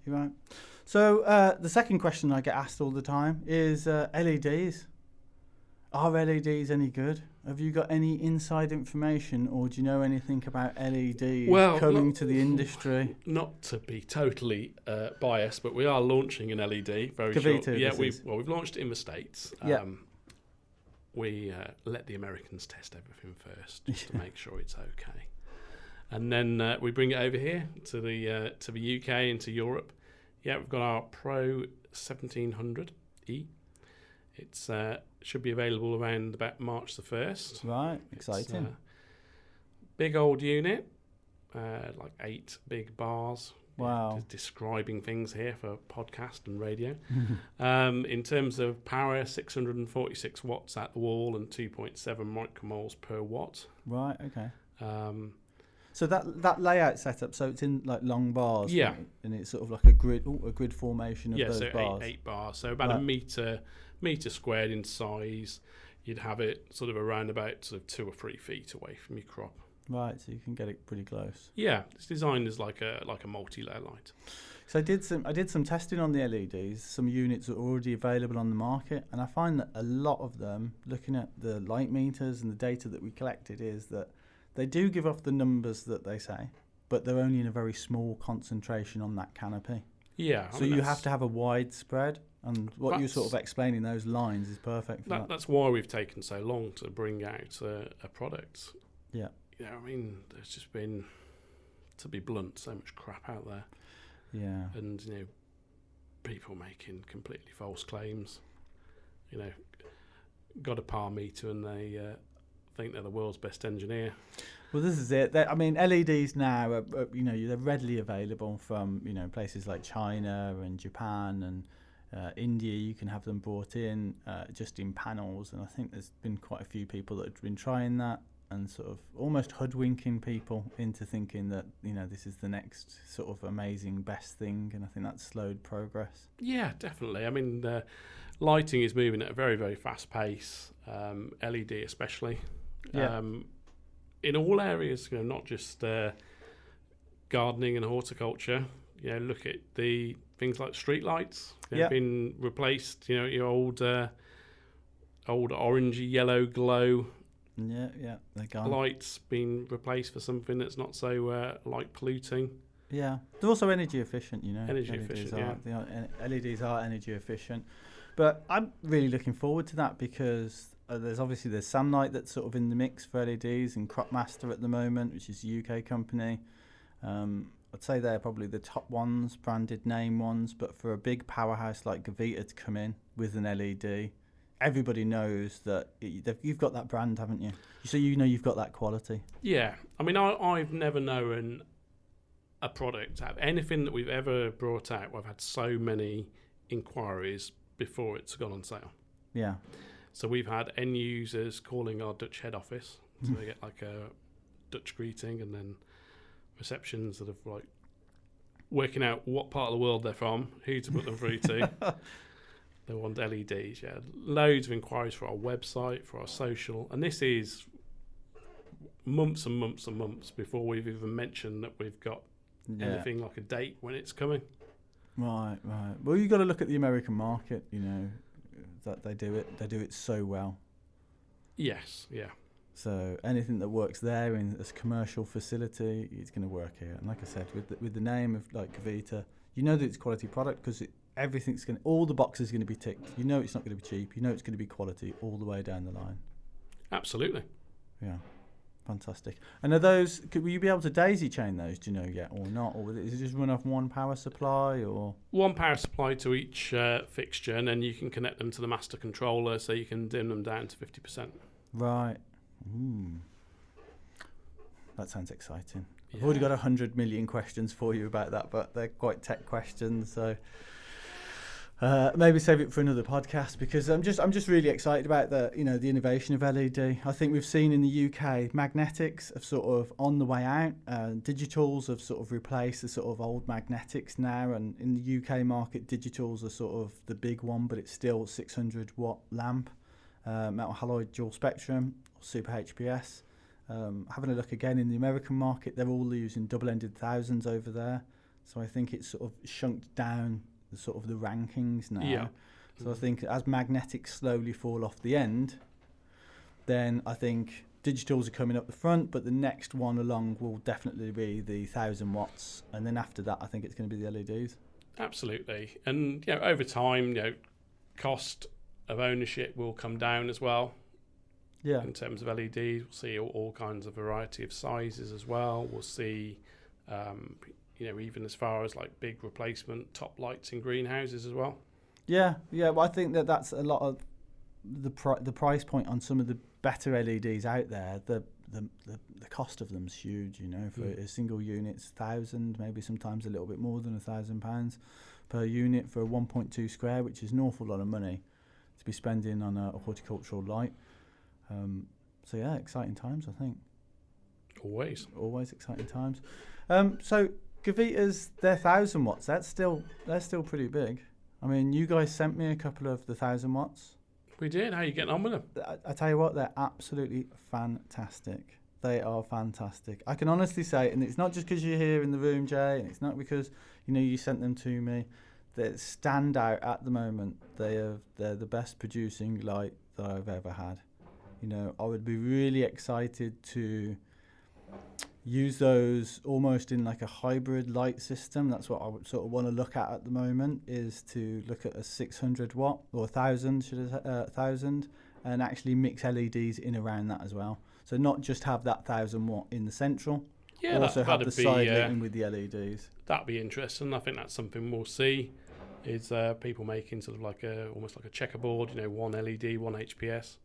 right. So the second question I get asked all the time is LEDs. Are LEDs any good? Have you got any inside information, or do you know anything about LEDs coming to the industry? Not to be totally biased, but we are launching an LED very Gavita, short. Yeah, we've launched it in the States. We let the Americans test everything first just to make sure it's okay, and then we bring it over here to the UK and to Europe. Yeah, we've got our Pro 1700E. It's should be available around about March the 1st. Right, exciting. Big old unit, like 8 big bars. Wow. Describing things here for podcast and radio. In terms of power, 646 watts at the wall and 2.7 micromoles per watt. Right, okay. So that layout setup, so it's in like long bars, yeah, right? And it's sort of like a grid formation of those so bars. eight bars, so about a meter squared in size. You'd have it sort of around about sort of 2 or 3 feet away from your crop. Right, so you can get it pretty close. Yeah, it's designed as like a multi-layer light. So I did some testing on the LEDs. Some units are already available on the market, and I find that a lot of them, looking at the light meters and the data that we collected, is that they do give off the numbers that they say, but they're only in a very small concentration on that canopy. Yeah. So you have to have a wide spread, and what you're sort of explaining, those lines, is perfect for that. That's why we've taken so long to bring out a product. Yeah. I mean, there's just been, to be blunt, so much crap out there. Yeah. And, people making completely false claims. Got a par meter and they think they're the world's best engineer. Well, this is it. I mean, LEDs now, are, they're readily available from, places like China and Japan and India. You can have them brought in just in panels. And I think there's been quite a few people that have been trying that and sort of almost hoodwinking people into thinking that, this is the next sort of amazing best thing. And I think that's slowed progress. Yeah, definitely. I mean, lighting is moving at a very, very fast pace, LED especially. Yeah. In all areas, not just gardening and horticulture. Look at the things like street lights. They've been replaced. Your old orangey yellow glow. Yeah, they're gone. Lights being replaced for something that's not so light polluting. Yeah, they're also energy efficient. Energy efficient. LEDs are energy efficient, but I'm really looking forward to that because there's Sunlight that's sort of in the mix for LEDs, and Cropmaster at the moment, which is a UK company. I'd say they're probably the top ones, branded name ones. But for a big powerhouse like Gavita to come in with an LED, everybody knows that you've got that brand, haven't you? So you've got that quality. Yeah. I mean, I've never known a product, anything that we've ever brought out, I've had so many inquiries before it's gone on sale. Yeah. So we've had end users calling our Dutch head office. So they get like a Dutch greeting, and then receptions that have like working out what part of the world they're from, who to put them through to. They want LEDs, yeah. Loads of inquiries for our website, for our social, and this is months and months and months before we've even mentioned that we've got anything like a date when it's coming. Right. Well, you got to look at the American market. That they do it so well. Yes, yeah. So anything that works there in a commercial facility, it's going to work here. And like I said, with the name of like Gavita, you know that it's quality product because all the boxes are going to be ticked. You know it's not going to be cheap. You know it's going to be quality all the way down the line. Absolutely. Yeah, fantastic. And will you be able to daisy chain those? Do you know yet or not? Or is it just run off one power supply or? One power supply to each fixture, and then you can connect them to the master controller, so you can dim them down to 50%. Right. That sounds exciting. Yeah. I've already got 100 million questions for you about that, but they're quite tech questions, so maybe save it for another podcast, because I'm just really excited about the innovation of LED. I think we've seen in the UK magnetics are sort of on the way out. Digitals have sort of replaced the sort of old magnetics now, and in the UK market, digitals are sort of the big one, but it's still 600 watt lamp, metal haloid dual spectrum, super HPS. Having a look again in the American market, they're all using double-ended thousands over there. So I think it's sort of shunked down the sort of the rankings now. Yeah. So I think as magnetics slowly fall off the end, then I think digitals are coming up the front, but the next one along will definitely be the 1,000 watts. And then after that, I think it's going to be the LEDs. Absolutely. And over time, cost of ownership will come down as well. Yeah. In terms of LEDs, we'll see all kinds of variety of sizes as well. We'll see, even as far as like big replacement top lights in greenhouses as well. Yeah. Well, I think that's a lot of the price point on some of the better LEDs out there. The cost of them's huge. For a single unit, it's 1,000, maybe sometimes a little bit more than £1,000 per unit for a 1.2 square, which is an awful lot of money to be spending on a horticultural light. So yeah, exciting times, I think. Always exciting times. So Gavita's, their 1,000 watts, they're still pretty big. I mean, you guys sent me a couple of the 1,000 watts. We did. How are you getting on with them? I tell you what, they're absolutely fantastic. They are fantastic. I can honestly say, and it's not just because you're here in the room, Jay, and it's not because you sent them to me. They stand out at the moment. They're the best producing light that I've ever had. I would be really excited to use those almost in like a hybrid light system. That's what I would sort of want to look at the moment, is to look at a 600 watt or 1,000, and actually mix LEDs in around that as well. So not just have that 1,000 watt in the central, also have the side lighting with the LEDs. That'd be interesting. I think that's something we'll see, is people making sort of like almost like a checkerboard, one LED, one HPS.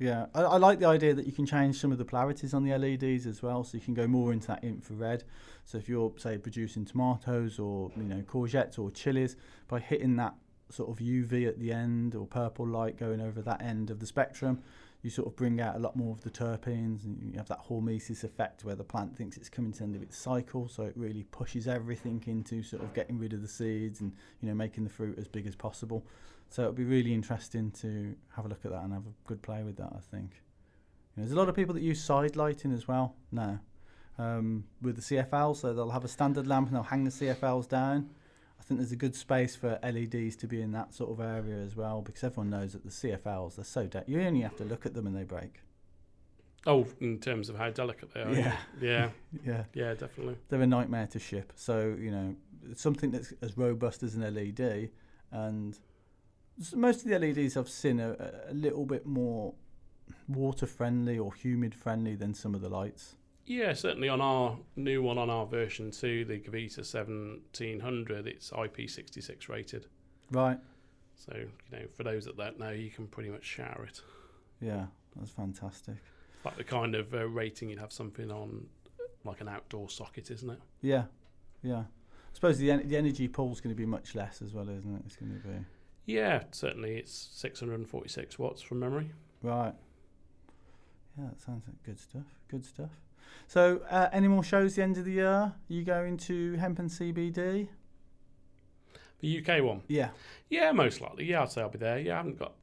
Yeah, I like the idea that you can change some of the polarities on the LEDs as well, so you can go more into that infrared. So if you're, say, producing tomatoes or courgettes or chilies, by hitting that sort of UV at the end or purple light going over that end of the spectrum, you sort of bring out a lot more of the terpenes, and you have that hormesis effect where the plant thinks it's coming to the end of its cycle, so it really pushes everything into sort of getting rid of the seeds and making the fruit as big as possible. So it'll be really interesting to have a look at that and have a good play with that, I think. There's a lot of people that use side lighting as well now with the CFL, so they'll have a standard lamp and they'll hang the CFLs down. I think there's a good space for LEDs to be in that sort of area as well, because everyone knows that the CFLs, they're so you only have to look at them and they break. Oh, in terms of how delicate they are. Yeah, definitely. They're a nightmare to ship. So, something that's as robust as an LED, and most of the LEDs I've seen are a little bit more water friendly or humid friendly than some of the lights. Yeah, certainly on our new one, on our version 2, the Gavita 1700, it's IP66 rated. Right. So, for those that don't know, you can pretty much shower it. Yeah, that's fantastic. Like the kind of rating you'd have something on, like an outdoor socket, isn't it? Yeah, yeah. I suppose the energy pool's going to be much less as well, isn't it? It's going to be... Yeah, certainly it's 646 watts from memory. Right. Yeah, that sounds like good stuff. Good stuff. So, any more shows the end of the year? You going to Hemp and CBD? The UK one? Yeah. Yeah, most likely. Yeah, I'd say I'll be there. Yeah, I haven't got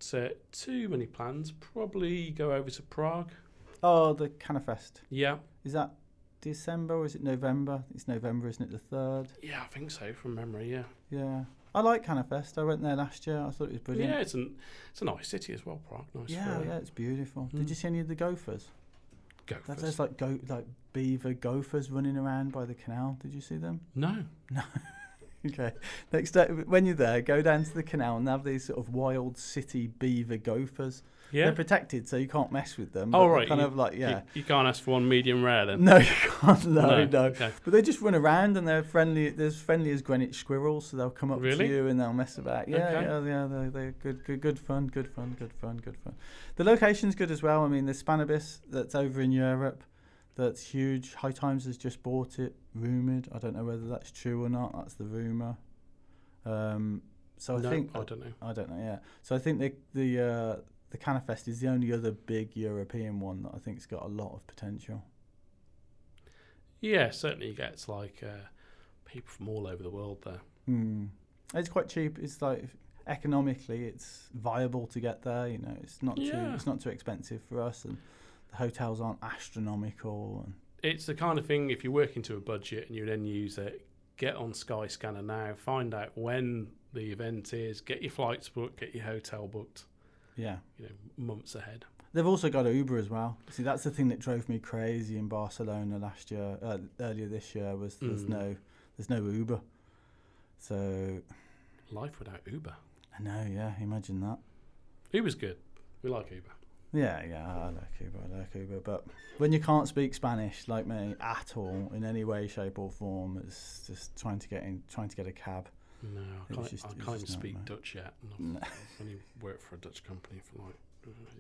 too many plans. Probably go over to Prague. Oh, the Canifest. Yeah. Is that December or is it November? It's November, isn't it? The 3rd? Yeah, I think so, from memory, yeah. Yeah. I like Canifest. I went there last year. I thought it was brilliant. Yeah, it's a nice city as well, Prague. Nice. Yeah, it's beautiful. Did you see any of the gophers? Gophers? There's like beaver gophers running around by the canal. Did you see them? No. No. Okay. Next time, when you're there, go down to the canal and have these sort of wild city beaver gophers. Yeah. They're protected, so you can't mess with them. Oh, right. Kind of like, yeah. You can't ask for one medium rare then? No, you can't. No. Okay. But they just run around and they're friendly. They're as friendly as Greenwich squirrels, so they'll come up to you and they'll mess about. Yeah, Okay. yeah. They're good fun. The location's good as well. I mean, there's Spanibus that's over in Europe. That's huge. High Times has just bought it, rumoured. I don't know whether that's true or not. That's the rumour. So I think... I don't know. I don't know, yeah. So I think the Canifest is the only other big European one that I think's got a lot of potential. Yeah, certainly gets like people from all over the world there. It's quite cheap. It's like economically, it's viable to get there. It's not too expensive for us, and the hotels aren't astronomical. And it's the kind of thing, if you're working to a budget and you're an end user, get on Skyscanner now, find out when the event is, get your flights booked, get your hotel booked. Yeah, months ahead. They've also got Uber as well. See, that's the thing that drove me crazy in Barcelona last year. Earlier this year was there's no Uber. So life without Uber. I know. Yeah, imagine that. Uber's good. We like Uber. Yeah, I like Uber. But when you can't speak Spanish like me at all in any way, shape, or form, it's just trying to get a cab. No, I can't even speak Dutch yet. I've only worked for a Dutch company for like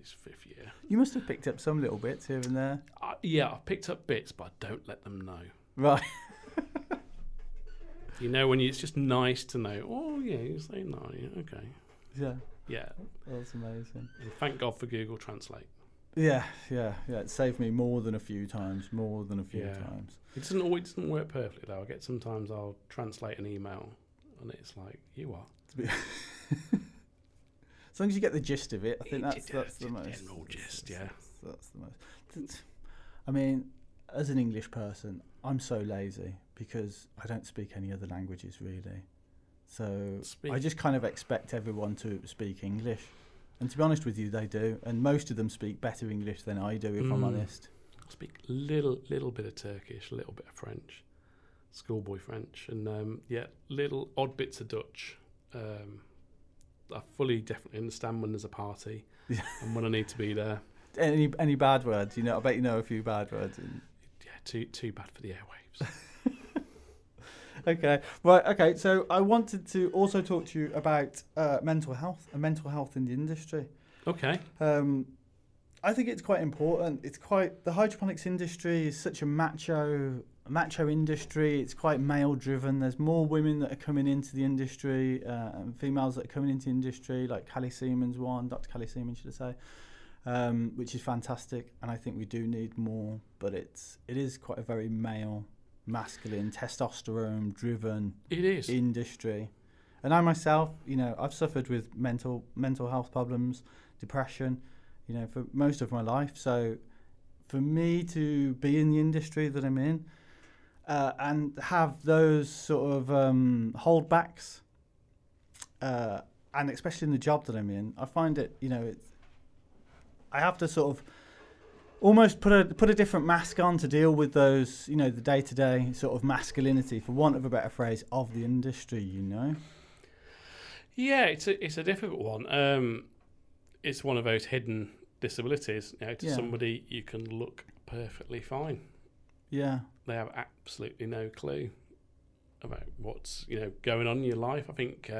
it's 5th year. You must have picked up some little bits here and there. Yeah, I've picked up bits, but I don't let them know. Right. When it's just nice to know. Oh yeah, you say no. Yeah, okay. Yeah. Yeah. That's amazing. And thank God for Google Translate. Yeah. It saved me more than a few times. It doesn't work perfectly though. Sometimes I'll translate an email. And it's like, you are. As long as you get the gist of it, I think that's the most. General gist, yeah. That's the most. I mean, as an English person, I'm so lazy because I don't speak any other languages really. So I just kind of expect everyone to speak English. And to be honest with you, they do. And most of them speak better English than I do, if I'm honest. I speak a little bit of Turkish, a little bit of French. Schoolboy French, and little odd bits of Dutch. I definitely understand when there's a party and when I need to be there. Any bad words? I bet you know a few bad words. Yeah, too bad for the airwaves. Okay, right. Okay, so I wanted to also talk to you about mental health and mental health in the industry. Okay. I think it's quite important. The hydroponics industry is such a macho industry. It's quite male driven. There's more women that are coming into the industry and females that are coming into the industry, like Dr. Callie Seaman, should I say, which is fantastic. And I think we do need more, but it is quite a very male, masculine, testosterone driven industry. And I myself, I've suffered with mental health problems, depression, for most of my life. So for me to be in the industry that I'm in, and have those sort of holdbacks, and especially in the job that I'm in, I find it, I have to sort of almost put a different mask on to deal with those, the day-to-day sort of masculinity, for want of a better phrase, of the industry, Yeah, it's a difficult one. It's one of those hidden disabilities. To somebody, you can look perfectly fine. Yeah. They have absolutely no clue about what's going on in your life. I think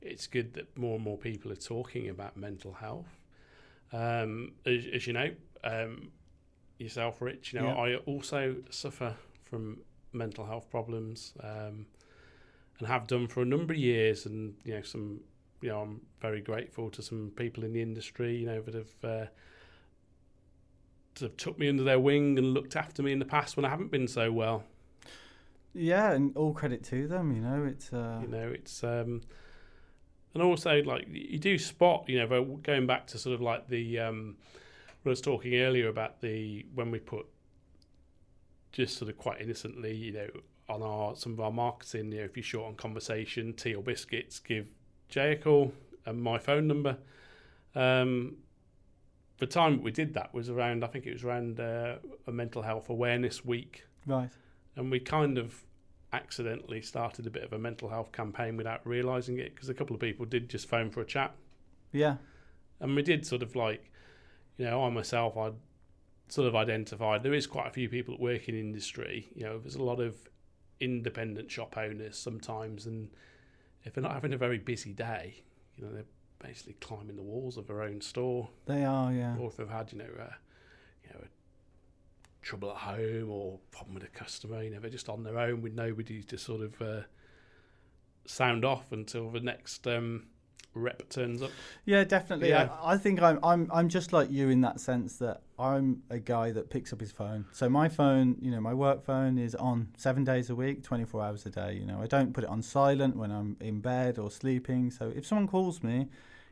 it's good that more and more people are talking about mental health. As you know, yourself, Rich, Yeah. I also suffer from mental health problems, and have done for a number of years. And I'm very grateful to some people in the industry, that have sort of took me under their wing and looked after me in the past when I haven't been so well. Yeah, and all credit to them. It's and also, like, you do spot, going back to sort of like the I was talking earlier about when we put, just sort of quite innocently, on some of our marketing, if you're short on conversation, tea or biscuits, give Jay a call and my phone number. The time we did that was around, I think it was around a mental health awareness week. right. And we kind of accidentally started a bit of a mental health campaign without realising it, because a couple of people did just phone for a chat. Yeah. And we did sort of like, I myself, I'd sort of identified there is quite a few people that work in industry. There's a lot of independent shop owners sometimes, and if they're not having a very busy day, they're basically climbing the walls of their own store. They are, yeah. Or if they've had, trouble at home or problem with a customer, they're just on their own with nobody to sort of sound off until the next rep turns up. Yeah, definitely. Yeah. I think I'm just like you in that sense, that I'm a guy that picks up his phone. So my phone, my work phone is on 7 days a week, 24 hours a day. I don't put it on silent when I'm in bed or sleeping. So if someone calls me,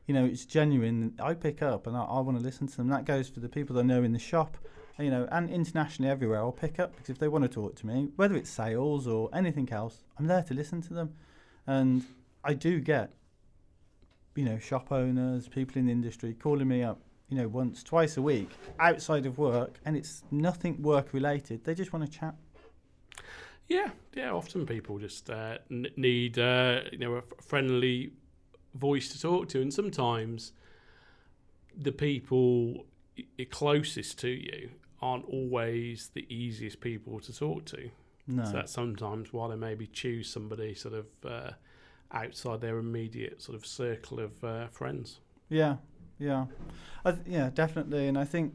it's genuine, I pick up and I want to listen to them. That goes for the people that I know in the shop, and internationally everywhere. I'll pick up, because if they want to talk to me, whether it's sales or anything else, I'm there to listen to them. And I do get, shop owners, people in the industry calling me up, once, twice a week outside of work, and it's nothing work related. They just want to chat. Yeah. Often people just need a friendly voice to talk to, and sometimes the people closest to you aren't always the easiest people to talk to. No. So that's sometimes why they maybe choose somebody sort of outside their immediate sort of circle of friends. Yeah, definitely. And I think,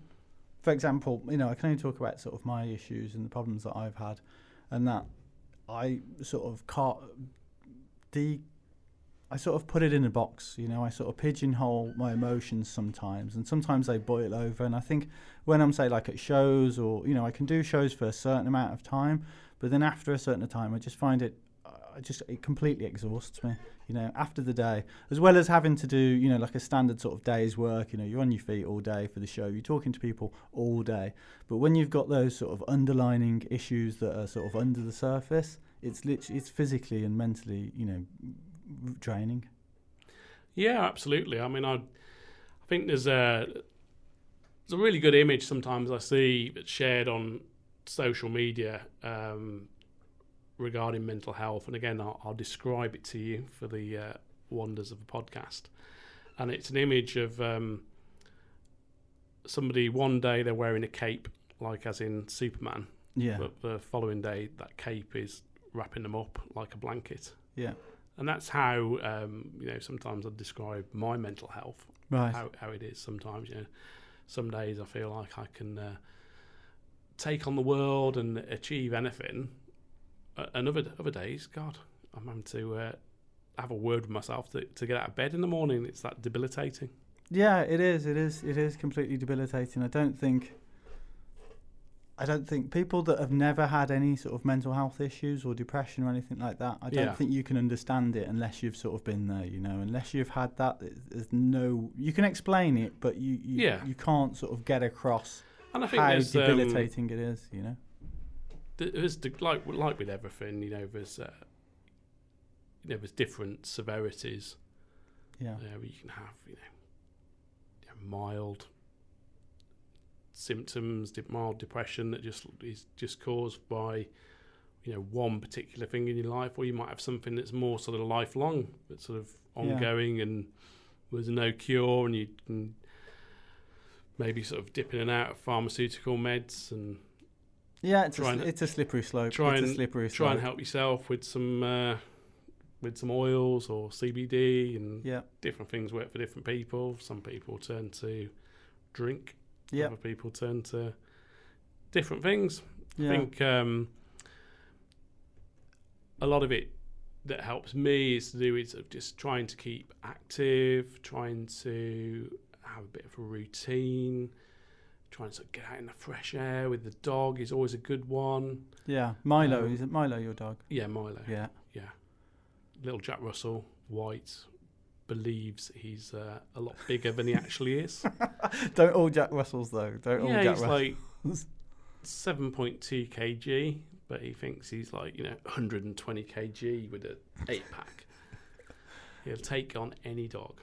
for example, I can only talk about sort of my issues and the problems that I've had, and that I sort of I sort of put it in a box. I sort of pigeonhole my emotions sometimes, and sometimes they boil over. And I think when I'm, say, like at shows, or I can do shows for a certain amount of time, but then after a certain time, I just find it completely exhausts me, after the day, as well as having to do, like a standard sort of day's work. You're on your feet all day for the show, you're talking to people all day. But when you've got those sort of underlining issues that are sort of under the surface, it's physically and mentally, draining. Yeah, absolutely. I mean, I think there's a really good image sometimes I see that's shared on social media regarding mental health, and again, I'll describe it to you for the wonders of the podcast. And it's an image of somebody, one day they're wearing a cape, like as in Superman, but the following day that cape is wrapping them up like a blanket. Yeah. And that's how sometimes I describe my mental health, right? How it is sometimes. Some days I feel like I can take on the world and achieve anything. And other days, God, I'm having to have a word with myself to get out of bed in the morning. It's that debilitating. Yeah, it is completely debilitating. I don't think people that have never had any sort of mental health issues or depression or anything like that, I don't think you can understand it unless you've sort of been there, unless you've had that. There's no, you can explain it, but you can't sort of get across and I think how debilitating it is, There's like with everything, there's different severities. Yeah. You can have, mild symptoms, mild depression that is just caused by, one particular thing in your life, or you might have something that's more sort of lifelong, that's sort of ongoing, and there's no cure, and you can maybe sort of dip in and out of pharmaceutical meds, and Yeah, it's a slippery slope. Try and help yourself with some oils or CBD, and different things work for different people. Some people turn to drink. Other people turn to different things. I think a lot of it that helps me is to do with just trying to keep active, trying to have a bit of a routine, trying to get out in the fresh air with the dog is always a good one. Yeah, Milo, is it Milo your dog? Yeah, Milo. Yeah. Little Jack Russell, white, believes he's a lot bigger than he actually is. Don't all Jack Russells though. He's like 7.2 kg, but he thinks he's like 120 kg with a 8-pack. He'll take on any dog.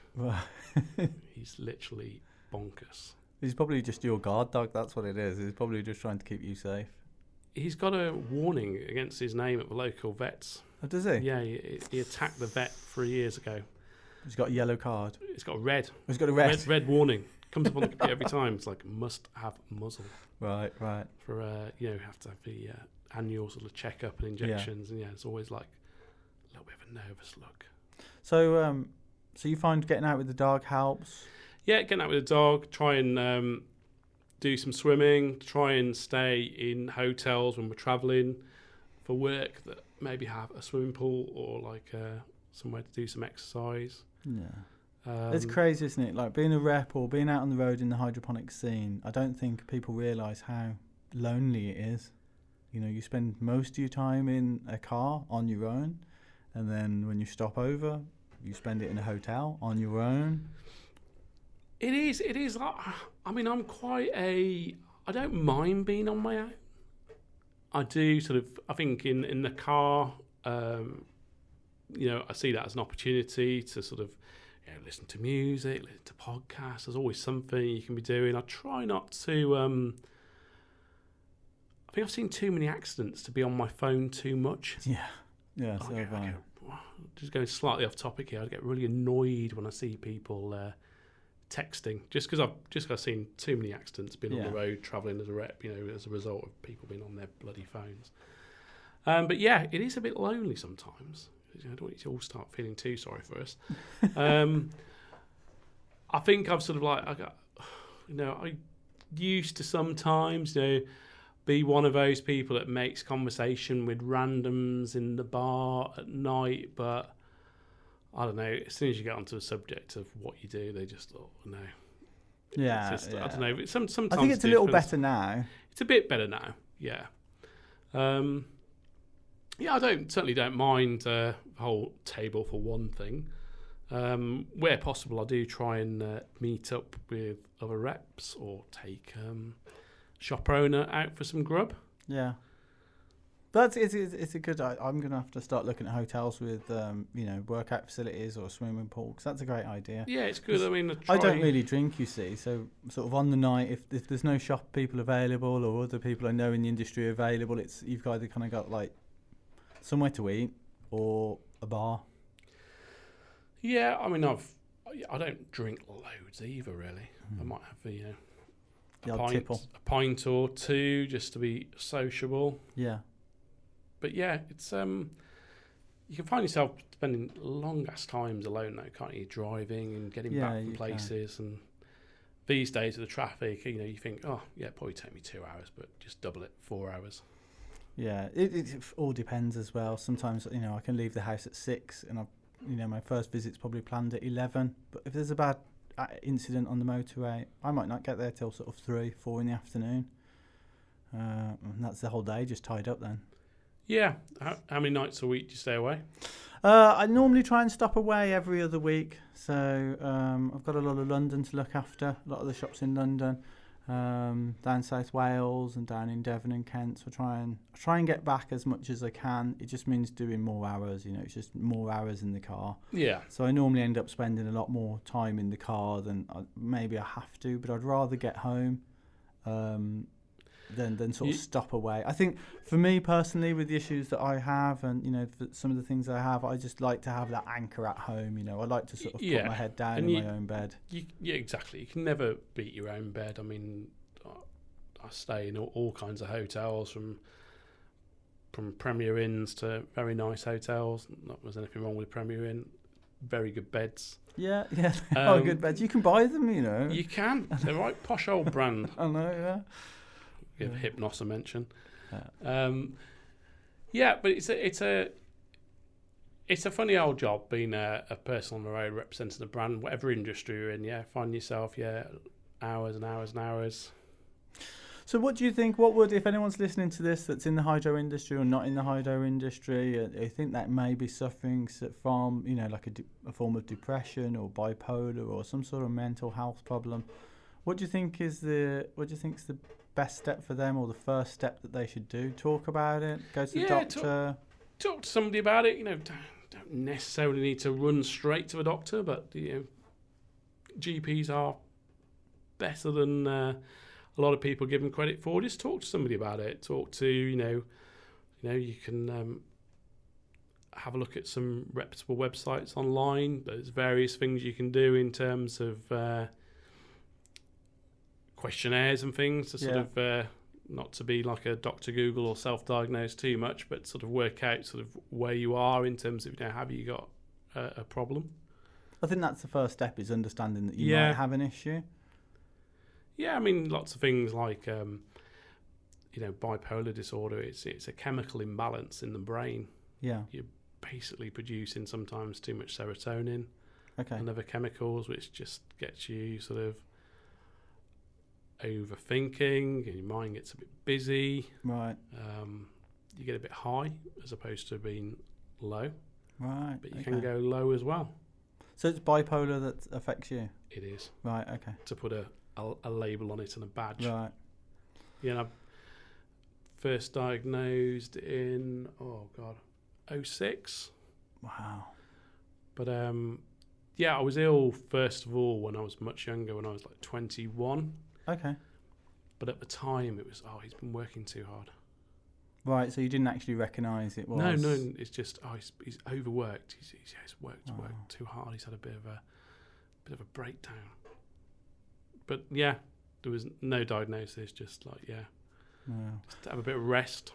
He's literally bonkers. He's probably just your guard dog. That's what it is. He's probably just trying to keep you safe. He's got a warning against his name at the local vets. Oh, does he? Yeah, he attacked the vet 3 years ago. He's got a yellow card. It's got a red. He's got a red. Red warning. Comes up on the computer every time. It's like must have muzzle. Right. For have to have the annual sort of checkup and injections, and it's always like a little bit of a nervous look. So, so you find getting out with the dog helps? Yeah, getting out with the dog. Try and do some swimming. Try and stay in hotels when we're travelling for work that maybe have a swimming pool or like somewhere to do some exercise. Yeah. It's crazy, isn't it? Like being a rep or being out on the road in the hydroponics scene, I don't think people realise how lonely it is. You spend most of your time in a car on your own, and then when you stop over, you spend it in a hotel on your own. It is. I mean, I don't mind being on my own. I do I think in the car, I see that as an opportunity to sort of, listen to music, listen to podcasts. There's always something you can be doing. I try not to, I think I've seen too many accidents to be on my phone too much. Yeah, so have I. Just going slightly off topic here, I get really annoyed when I see people texting, just because I've seen too many accidents being on the road, travelling as a rep, as a result of people being on their bloody phones. But yeah, it is a bit lonely sometimes. I don't want you to all start feeling too sorry for us. I think I've sort of I used to sometimes, be one of those people that makes conversation with randoms in the bar at night, but I don't know, as soon as you get onto the subject of what you do, they just thought, no. Yeah, I don't know. Sometimes I think it's a little better now. It's a bit better now, yeah. I certainly don't mind the whole table for one thing. Where possible, I do try and meet up with other reps or take shop owner out for some grub. Yeah. But it's a good. I'm going to have to start looking at hotels with workout facilities or a swimming pool, because that's a great idea. Yeah, it's good. I mean, I don't really drink, you see, so sort of on the night, if there's no shop people available or other people I know in the industry available, you've either kind of got like somewhere to eat or a bar. Yeah, I mean, I don't drink loads either, really. I might have a pint or two just to be sociable. Yeah. But yeah, it's you can find yourself spending long ass times alone though, can't you? Driving and getting back from places, and these days with the traffic, you think, oh yeah, it'd probably take me 2 hours, but just double it, 4 hours. Yeah, it all depends as well. Sometimes I can leave the house at 6, and my first visit's probably planned at 11. But if there's a bad incident on the motorway, I might not get there till sort of 3, 4 in the afternoon, and that's the whole day just tied up then. Yeah. How many nights a week do you stay away? I normally try and stop away every other week. So I've got a lot of London to look after, a lot of the shops in London, down South Wales and down in Devon and Kent. So I try and get back as much as I can. It just means doing more hours. It's just more hours in the car. Yeah. So I normally end up spending a lot more time in the car than maybe I have to, but I'd rather get home. Then sort of stop away. I think for me personally, with the issues that I have, and for some of the things I have, I just like to have that anchor at home. I like to sort of put my head down in my own bed. Yeah, exactly. You can never beat your own bed. I mean, I stay in all kinds of hotels, from Premier Inns to very nice hotels. Not there's anything wrong with Premier Inn. Very good beds. Yeah. Good beds. You can buy them, you know. You can. They're right posh old brand. I know, yeah. Give Hypnos a mention. Yeah. But it's a funny old job being a person on the road representing a brand, whatever industry you're in. Yeah, find yourself hours and hours and hours. So what do you think, what would, if anyone's listening to this that's in the hydro industry or not in the hydro industry, I think that may be suffering from, you know, like a form of depression or bipolar or some sort of mental health problem, what do you think is the best step for them, or the first step that they should do? Talk about it, go to the doctor? Talk to somebody about it. You know, don't necessarily need to run straight to a doctor, but, you know, GPs are better than... a lot of people give them credit for. Just talk to somebody about it. Talk to, you can have a look at some reputable websites online. There's various things you can do in terms of questionnaires and things to sort of, not to be like a Dr. Google or self-diagnose too much, but sort of work out sort of where you are in terms of, you know, have you got a problem? I think that's the first step, is understanding that you might have an issue. Yeah, I mean, lots of things like, bipolar disorder. It's a chemical imbalance in the brain. Yeah. You're basically producing sometimes too much serotonin and other chemicals, which just gets you sort of overthinking, and your mind gets a bit busy. Right. You get a bit high as opposed to being low. Right. But you can go low as well. So it's bipolar that affects you? It is. Right, okay. To put a label on it and a badge. Right. Yeah, I first diagnosed in 2006. Wow. But I was ill first of all when I was much younger, when I was like 21. Okay. But at the time it was, he's been working too hard. Right, so you didn't actually recognise it was... No, it's just, he's overworked. He's worked too hard. He's had a bit of a breakdown. But yeah, there was no diagnosis, just like, just to have a bit of rest.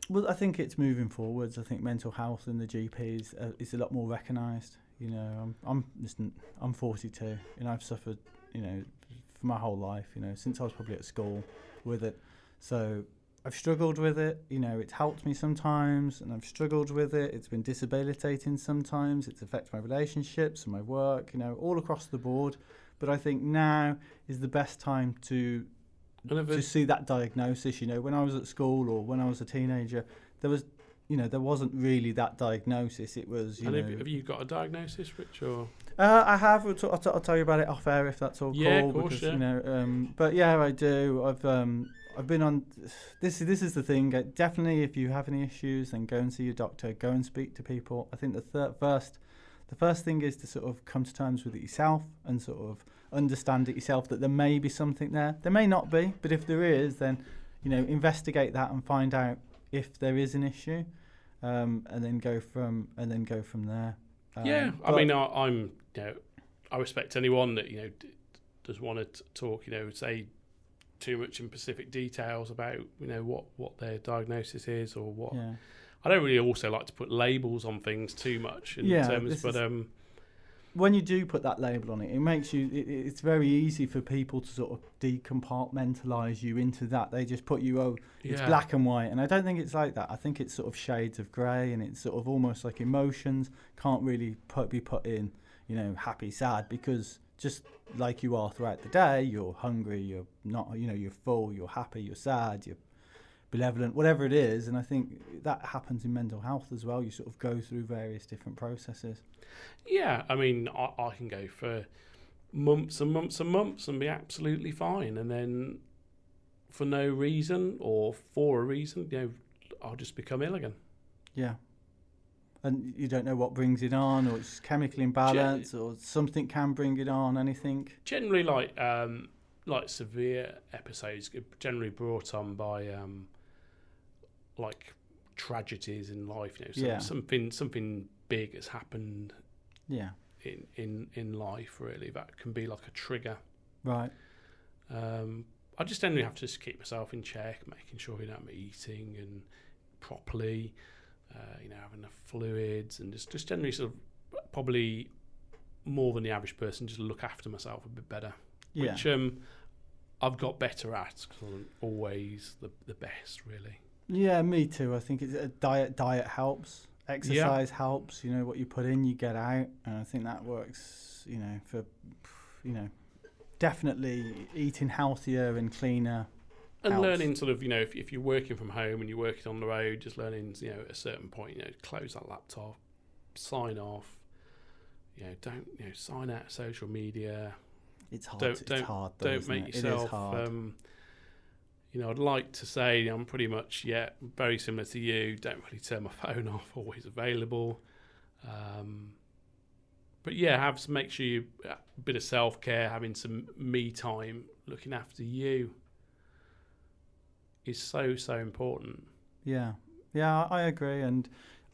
Well, I think it's moving forwards. I think mental health in the GPs is a lot more recognised. You know, I'm 42, and I've suffered, you know, for my whole life, you know, since I was probably at school with it. So I've struggled with it. You know, it's helped me sometimes, and I've struggled with it. It's been debilitating sometimes. It's affected my relationships and my work, you know, all across the board. But I think now is the best time to see that diagnosis. You know, when I was at school or when I was a teenager, there wasn't really that diagnosis. It was, Have you got a diagnosis, Rich? Or I have. I'll tell you about it off air if that's all cool. Yeah, of course, because, you know, but yeah, I do. I've been on. This is the thing. Definitely, if you have any issues, then go and see your doctor. Go and speak to people. I think the first thing is to sort of come to terms with it yourself and sort of understand it yourself, that there may be something there. There may not be, but if there is, then, you know, investigate that and find out if there is an issue, and then go from there. I mean, I'm, you know, I respect anyone that, you know, does want to talk, you know, say too much in specific details about, you know, what their diagnosis is or what. Yeah. I don't really also like to put labels on things too much in terms, but when you do put that label on it, it makes you. It's very easy for people to sort of decompartmentalise you into that. They just put you, it's black and white, and I don't think it's like that. I think it's sort of shades of grey, and it's sort of almost like emotions can't really be put in, you know, happy, sad, because just like you are throughout the day, you're hungry, you're not, you know, you're full, you're happy, you're sad, you're benevolent, whatever it is. And I think that happens in mental health as well. You sort of go through various different processes. Yeah, I mean, I can go for months and months and months and be absolutely fine, and then for no reason or for a reason, you know, I'll just become ill again. Yeah. And you don't know what brings it on, or it's chemical imbalance, or something can bring it on, anything? Generally, like severe episodes get generally brought on by like tragedies in life, you know, something big has happened in life, really, that can be like a trigger. Right. I just generally have to just keep myself in check, making sure I'm eating and properly, having enough fluids, and just generally sort of probably more than the average person, just look after myself a bit better, which I've got better at because I'm always the best, really. Yeah, me too. I think it's a diet helps. Exercise helps. What you put in, you get out, and I think that works. For definitely eating healthier and cleaner. And helps. Learning sort of, if you're working from home and you're working on the road, just learning, at a certain point, close that laptop, sign off. Don't sign out social media. It's hard. It's hard. Don't make yourself. It is hard. I'd like to say I'm pretty much very similar to you. Don't really turn my phone off. Always available. But make sure you a bit of self-care, having some me time, looking after you is so important. Yeah, I agree, and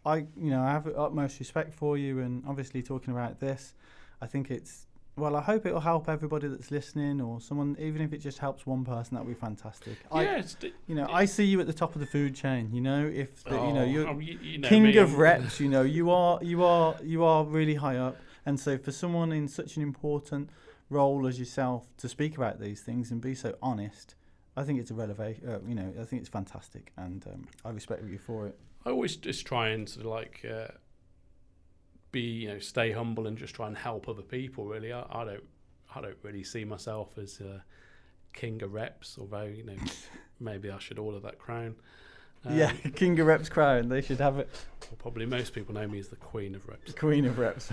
I have utmost respect for you, and obviously talking about this, I think I hope it'll help everybody that's listening, or someone, even if it just helps one person, that'd be fantastic. I see you at the top of the food chain. You're king of reps. You are really high up, and so for someone in such an important role as yourself to speak about these things and be so honest, I think it's a relevation. I think it's fantastic, and I respect you for it. I always just try and sort of stay humble and just try and help other people. Really, I don't really see myself as a king of reps, although maybe I should order that crown. King of reps crown. They should have it. Well, probably most people know me as the queen of reps. Queen of reps.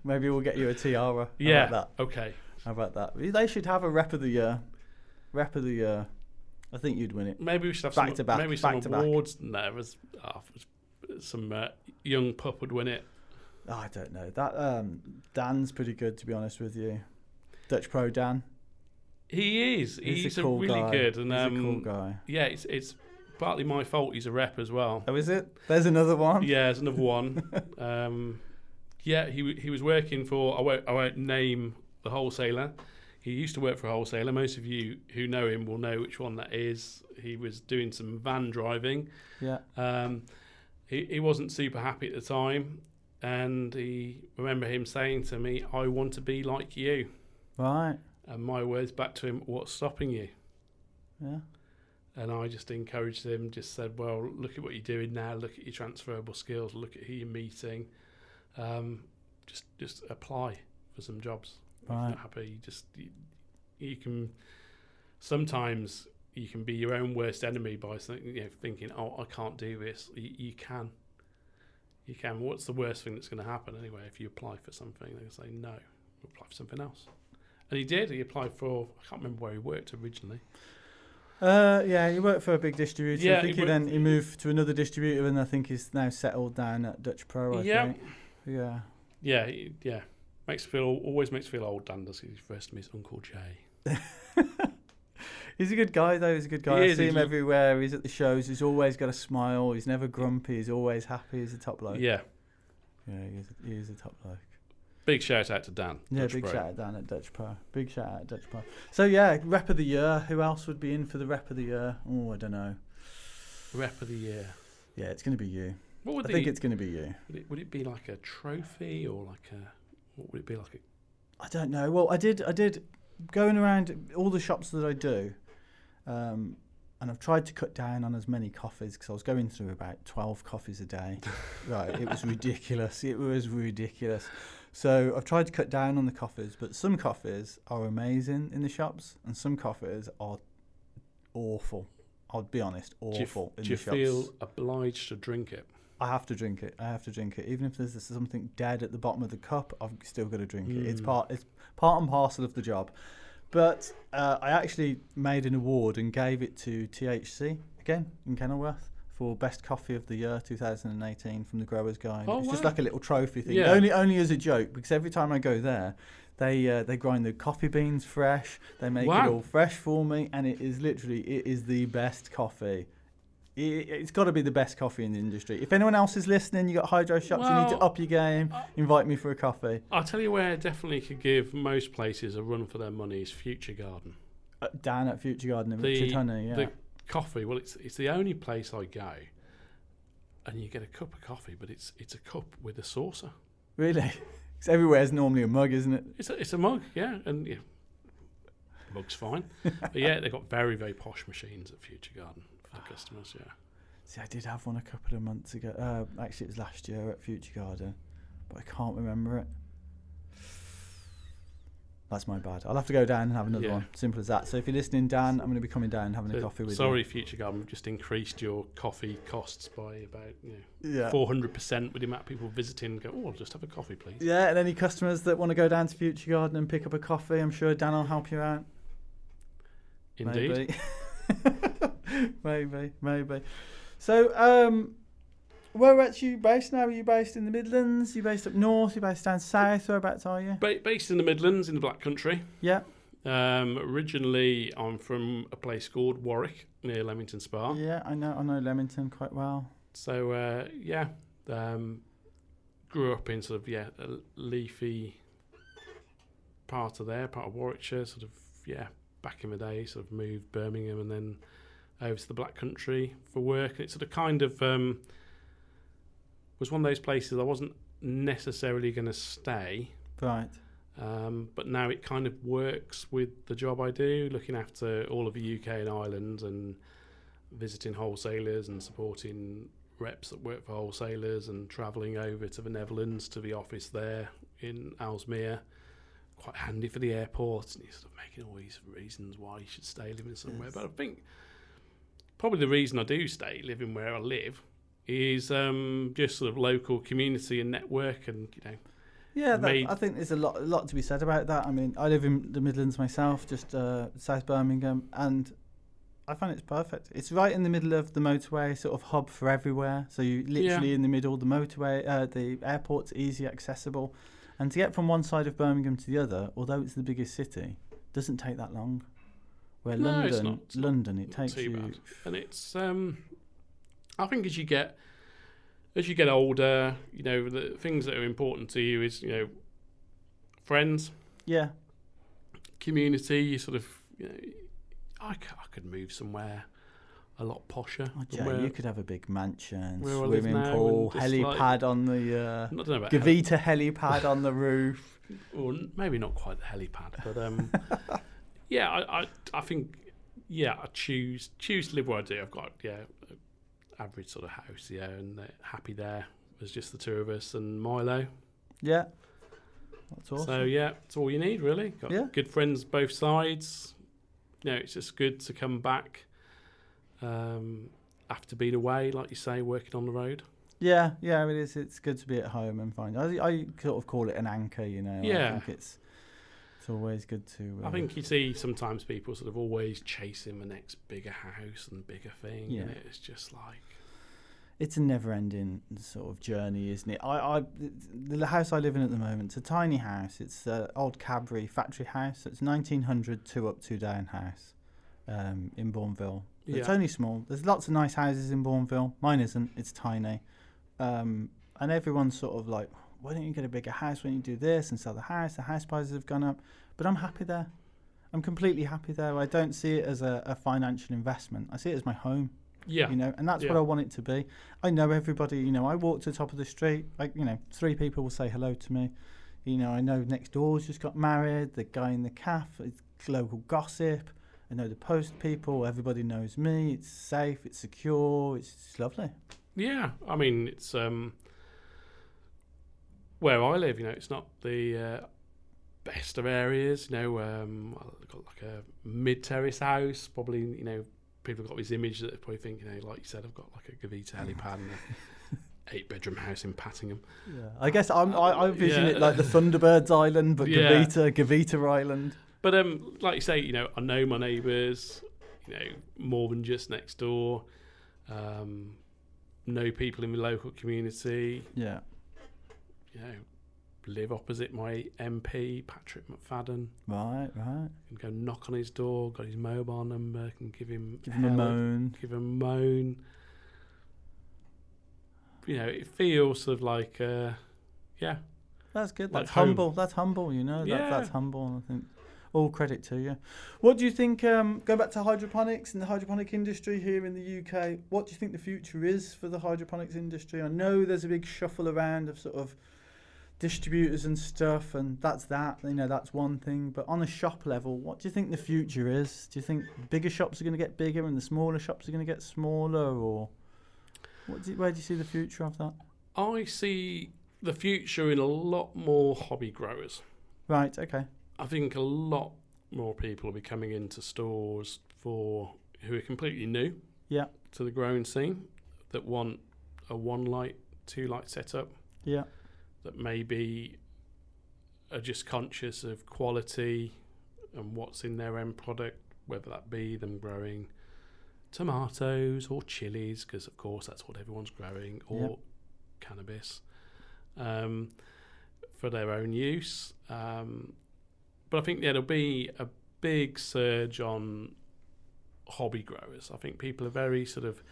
Maybe we'll get you a tiara. Yeah. How about that? Okay. How about that? They should have a rep of the year. Rep of the year. I think you'd win it. Maybe we should have back to back. Maybe some awards. No, some young pup would win it. Oh, I don't know. That Dan's pretty good, to be honest with you. Dutch Pro Dan. He is. He's a cool really guy. good. And, he's a cool guy. Yeah, it's partly my fault. He's a rep as well. Oh, is it? There's another one. Yeah, there's another one. He was working for. I won't name the wholesaler. He used to work for a wholesaler. Most of you who know him will know which one that is. He was doing some van driving. Yeah. He wasn't super happy at the time, and remember him saying to me, "I want to be like you." Right. And my words back to him, "What's stopping you?" Yeah. And I just encouraged him. Just said, "Well, look at what you're doing now. Look at your transferable skills. Look at who you're meeting. Just apply for some jobs." Right. If you're not happy, you can sometimes you can be your own worst enemy by thinking, "Oh, I can't do this." You can. What's the worst thing that's going to happen anyway? If you apply for something, they'll say no. Apply for something else. And he did. He applied for. I can't remember where he worked originally. He worked for a big distributor. Yeah, I think he moved to another distributor, and I think he's now settled down at Dutch Pro. I think. Yeah. Yeah. Always makes me feel old, Dan does. He refers to me as Uncle Jay. He's a good guy, though. He's a good guy. I see him everywhere. He's at the shows. He's always got a smile. He's never grumpy. He's always happy. He's a top bloke. Yeah. Yeah, he is a top bloke. Big shout out to Dan. Yeah, big shout out Dan at Dutch Pro. Big shout out at Dutch Pro. So, yeah, Rep of the Year. Who else would be in for the Rep of the Year? Oh, I don't know. Rep of the Year. Yeah, it's going to be you. I think it's going to be you. Would it be like a trophy or like a... What would it be like? I don't know. Well, I did going around all the shops that I do, and I've tried to cut down on as many coffees because I was going through about 12 coffees a day. Right, it was ridiculous. So I've tried to cut down on the coffees, but some coffees are amazing in the shops, and some coffees are awful. I'll be honest, awful in the shops. Do you feel obliged to drink it? I have to drink it. Even if there's something dead at the bottom of the cup, I've still got to drink it. It's part and parcel of the job. But I actually made an award and gave it to THC again in Kenilworth for Best Coffee of the Year 2018 from the Growers Guide. It's just like a little trophy thing. Yeah. Only as a joke, because every time I go there, they grind the coffee beans fresh. They make it all fresh for me, and it is the best coffee. It's got to be the best coffee in the industry. If anyone else is listening, you got hydro shops, you need to up your game. Invite me for a coffee. I'll tell you where I definitely could give most places a run for their money is Future Garden. Down at Future Garden in Chitone, yeah. The coffee, well, it's the only place I go, and you get a cup of coffee, but it's a cup with a saucer. Really? Because everywhere's normally a mug, isn't it? It's a mug, yeah, and yeah, mug's fine. But yeah, they've got very, very posh machines at Future Garden for the customers, yeah. See, I did have one a couple of months ago. Actually, it was last year at Future Garden, but I can't remember it. That's my bad. I'll have to go down and have another one. Simple as that. So if you're listening, Dan, I'm going to be coming down and having a coffee with you. Sorry, Future Garden, we've just increased your coffee costs by about 400% with the amount of people visiting and go, oh, I'll just have a coffee, please. Yeah, and any customers that want to go down to Future Garden and pick up a coffee, I'm sure Dan will help you out. Indeed. Maybe. So, whereabouts are you based now? Are you based in the Midlands? Are you based up north? Are you based down south? Whereabouts are you? Based in the Midlands, in the Black Country. Yeah. Originally, I'm from a place called Warwick, near Leamington Spa. Yeah, I know Leamington quite well. So, grew up in sort of, a leafy part of Warwickshire, sort of, back in the day, sort of moved Birmingham and then over to the Black Country for work. And it sort of kind of was one of those places I wasn't necessarily going to stay. Right. But now it kind of works with the job I do, looking after all of the UK and Ireland and visiting wholesalers and supporting reps that work for wholesalers and travelling over to the Netherlands to the office there in Aalsmeer. Quite handy for the airport, and you're sort of making all these reasons why you should stay living somewhere. Yes. But I think probably the reason I do stay living where I live is just sort of local community and network, and Yeah, I think there's a lot to be said about that. I mean, I live in the Midlands myself, just South Birmingham, and I find it's perfect. It's right in the middle of the motorway, sort of hub for everywhere. So you literally in the middle. The motorway, the airport's easy accessible. And to get from one side of Birmingham to the other, although it's the biggest city, doesn't take that long. Where London, it takes you. Bad. And it's, I think as you get older, the things that are important to you is, friends. Yeah. Community. You sort of, I could move somewhere a lot posher. Oh, Joe, you could have a big mansion, swimming pool, helipad on the Gavita helipad on the roof. Or maybe not quite the helipad, but I think I choose to live where I do. I've got average sort of house, and happy there. There's just the two of us and Milo. Yeah, that's awesome. So it's all you need really. Got good friends both sides. It's just good to come back. After being away, like you say, working on the road. Yeah, it is. It's good to be at home and find. I sort of call it an anchor, Yeah. I think it's always good to. I think you see sometimes people sort of always chasing the next bigger house and bigger thing, and it's just like. It's a never-ending sort of journey, isn't it? The house I live in at the moment, it's a tiny house. It's an old Cadbury factory house. It's 1900 two-up, two-down house in Bourneville. It's only small. There's lots of nice houses in Bourneville. Mine isn't. It's tiny. And everyone's sort of like, why don't you get a bigger house? Why don't you do this and sell the house? The house prices have gone up. But I'm happy there. I'm completely happy there. I don't see it as a financial investment. I see it as my home. Yeah. And that's what I want it to be. I know everybody. I walk to the top of the street. 3 people will say hello to me. I know next door's just got married. The guy in the cafe, it's local gossip. I know the post people. Everybody knows me. It's safe. It's secure. It's lovely. Yeah, I mean, it's where I live. It's not the best of areas. I've got like a mid-terrace house. Probably, people have got this image that they probably think, like you said, I've got like a Gavita helipad and a 8-bedroom house in Pattingham. Yeah, I guess I vision it like the Thunderbirds Island, but Gavita Island. But like you say, I know my neighbours, more than just next door. Know people in the local community. Yeah. Live opposite my MP, Patrick McFadden. Right. Can go knock on his door, got his mobile number, can give him a moan. It feels sort of like, That's good. That's humble. That's humble, That's humble. I think. All credit to you. What do you think, go back to hydroponics and the hydroponic industry here in the UK, what do you think the future is for the hydroponics industry? I know there's a big shuffle around of sort of distributors and stuff, and that's one thing. But on a shop level, what do you think the future is? Do you think bigger shops are going to get bigger and the smaller shops are going to get smaller, or where do you see the future of that? I see the future in a lot more hobby growers. Right, okay. I think a lot more people will be coming into stores who are completely new to the growing scene, that want a 1 light, 2 light setup. Yeah. That maybe are just conscious of quality and what's in their end product, whether that be them growing tomatoes or chilies, because of course that's what everyone's growing, or cannabis for their own use. But I think there'll be a big surge on hobby growers. I think people are very sort of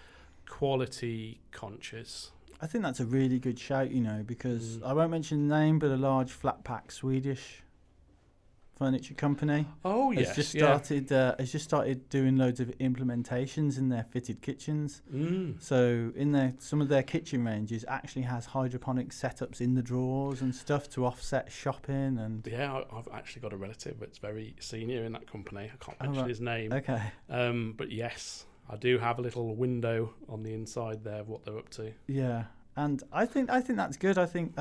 quality conscious. I think that's a really good shout, because I won't mention the name, but a large flat pack Swedish furniture company has just started doing loads of implementations in their fitted kitchens. So some of their kitchen ranges actually has hydroponic setups in the drawers and stuff to offset shopping. And I've actually got a relative that's very senior in that company. I can't mention his name. Okay. But yes, I do have a little window on the inside there of what they're up to. Yeah, and I think that's good. I think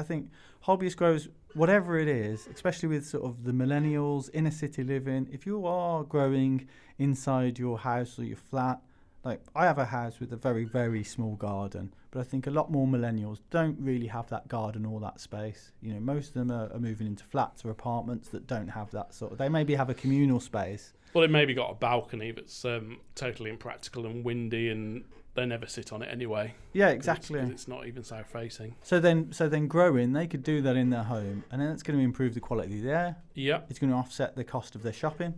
hobbyist growers, whatever it is, especially with sort of the millennials, inner city living, if you are growing inside your house or your flat, like I have a house with a very, very small garden, but I think a lot more millennials don't really have that garden or that space. Most of them are moving into flats or apartments that don't have that sort of, they maybe have a communal space. Well, they've maybe got a balcony that's totally impractical and windy, and they never sit on it anyway. Yeah, exactly. It's not even south facing. So then growing, they could do that in their home, and then it's going to improve the quality of the air. Yeah. It's going to offset the cost of their shopping.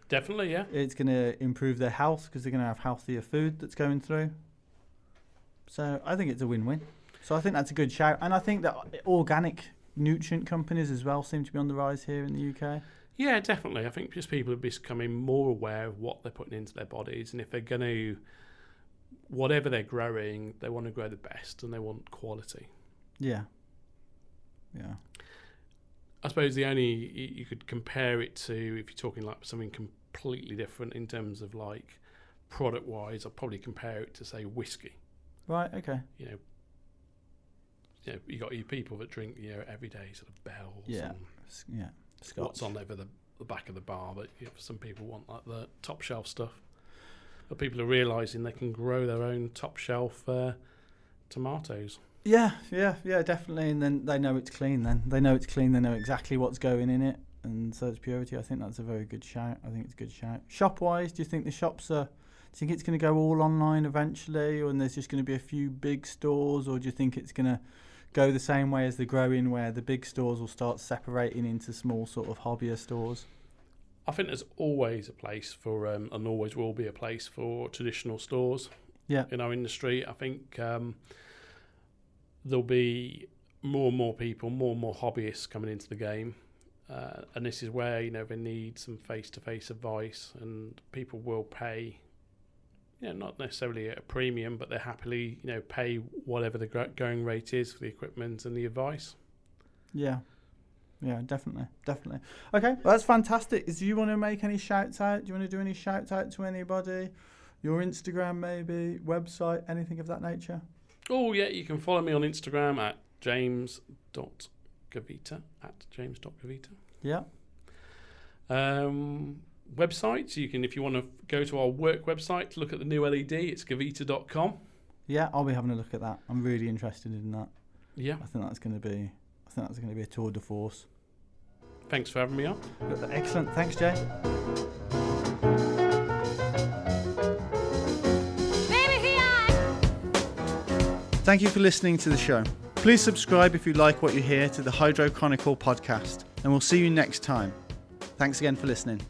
Definitely, yeah. It's going to improve their health because they're going to have healthier food that's going through. So I think it's a win-win. So I think that's a good shout. And I think that organic nutrient companies as well seem to be on the rise here in the UK. Yeah, definitely. I think just people are becoming more aware of what they're putting into their bodies, and if they're going to, whatever they're growing, they want to grow the best and they want quality. Yeah. Yeah. I suppose the only you could compare it to, if you're talking like something completely different in terms of like product wise, I'd probably compare it to say whiskey. Right. Okay. You got your people that drink everyday sort of Bells. Yeah. And Scotch. What's on over the back of the bar, but some people want like the top shelf stuff. But people are realising they can grow their own top shelf tomatoes. Yeah, definitely. And then they know it's clean. They know exactly what's going in it, and so it's purity. I think that's a very good shout. Shop wise, do you think the shops are? Do you think it's going to go all online eventually, or there's just going to be a few big stores, or do you think it's going to go the same way as the growing, where the big stores will start separating into small sort of hobbyist stores? I think there's always a place for, and always will be a place for traditional stores in our industry. I think there'll be more and more people, more and more hobbyists coming into the game. And this is where, they need some face-to-face advice, and people will pay, not necessarily at a premium, but they happily, pay whatever the going rate is for the equipment and the advice. Yeah. Yeah, definitely. Okay, well, that's fantastic. Do you want to make any shouts out? Do you want to do any shouts out to anybody? Your Instagram, maybe, website, anything of that nature? Oh, yeah, you can follow me on Instagram at james.gavita, Yeah. Websites, you can, if you want to go to our work website to look at the new LED, it's gavita.com. Yeah, I'll be having a look at that. I'm really interested in that. Yeah. I think that's going to be a tour de force. Thanks for having me on. Excellent. Thanks, Jay. Thank you for listening to the show. Please subscribe if you like what you hear to the Hydro Chronicle podcast, and we'll see you next time. Thanks again for listening.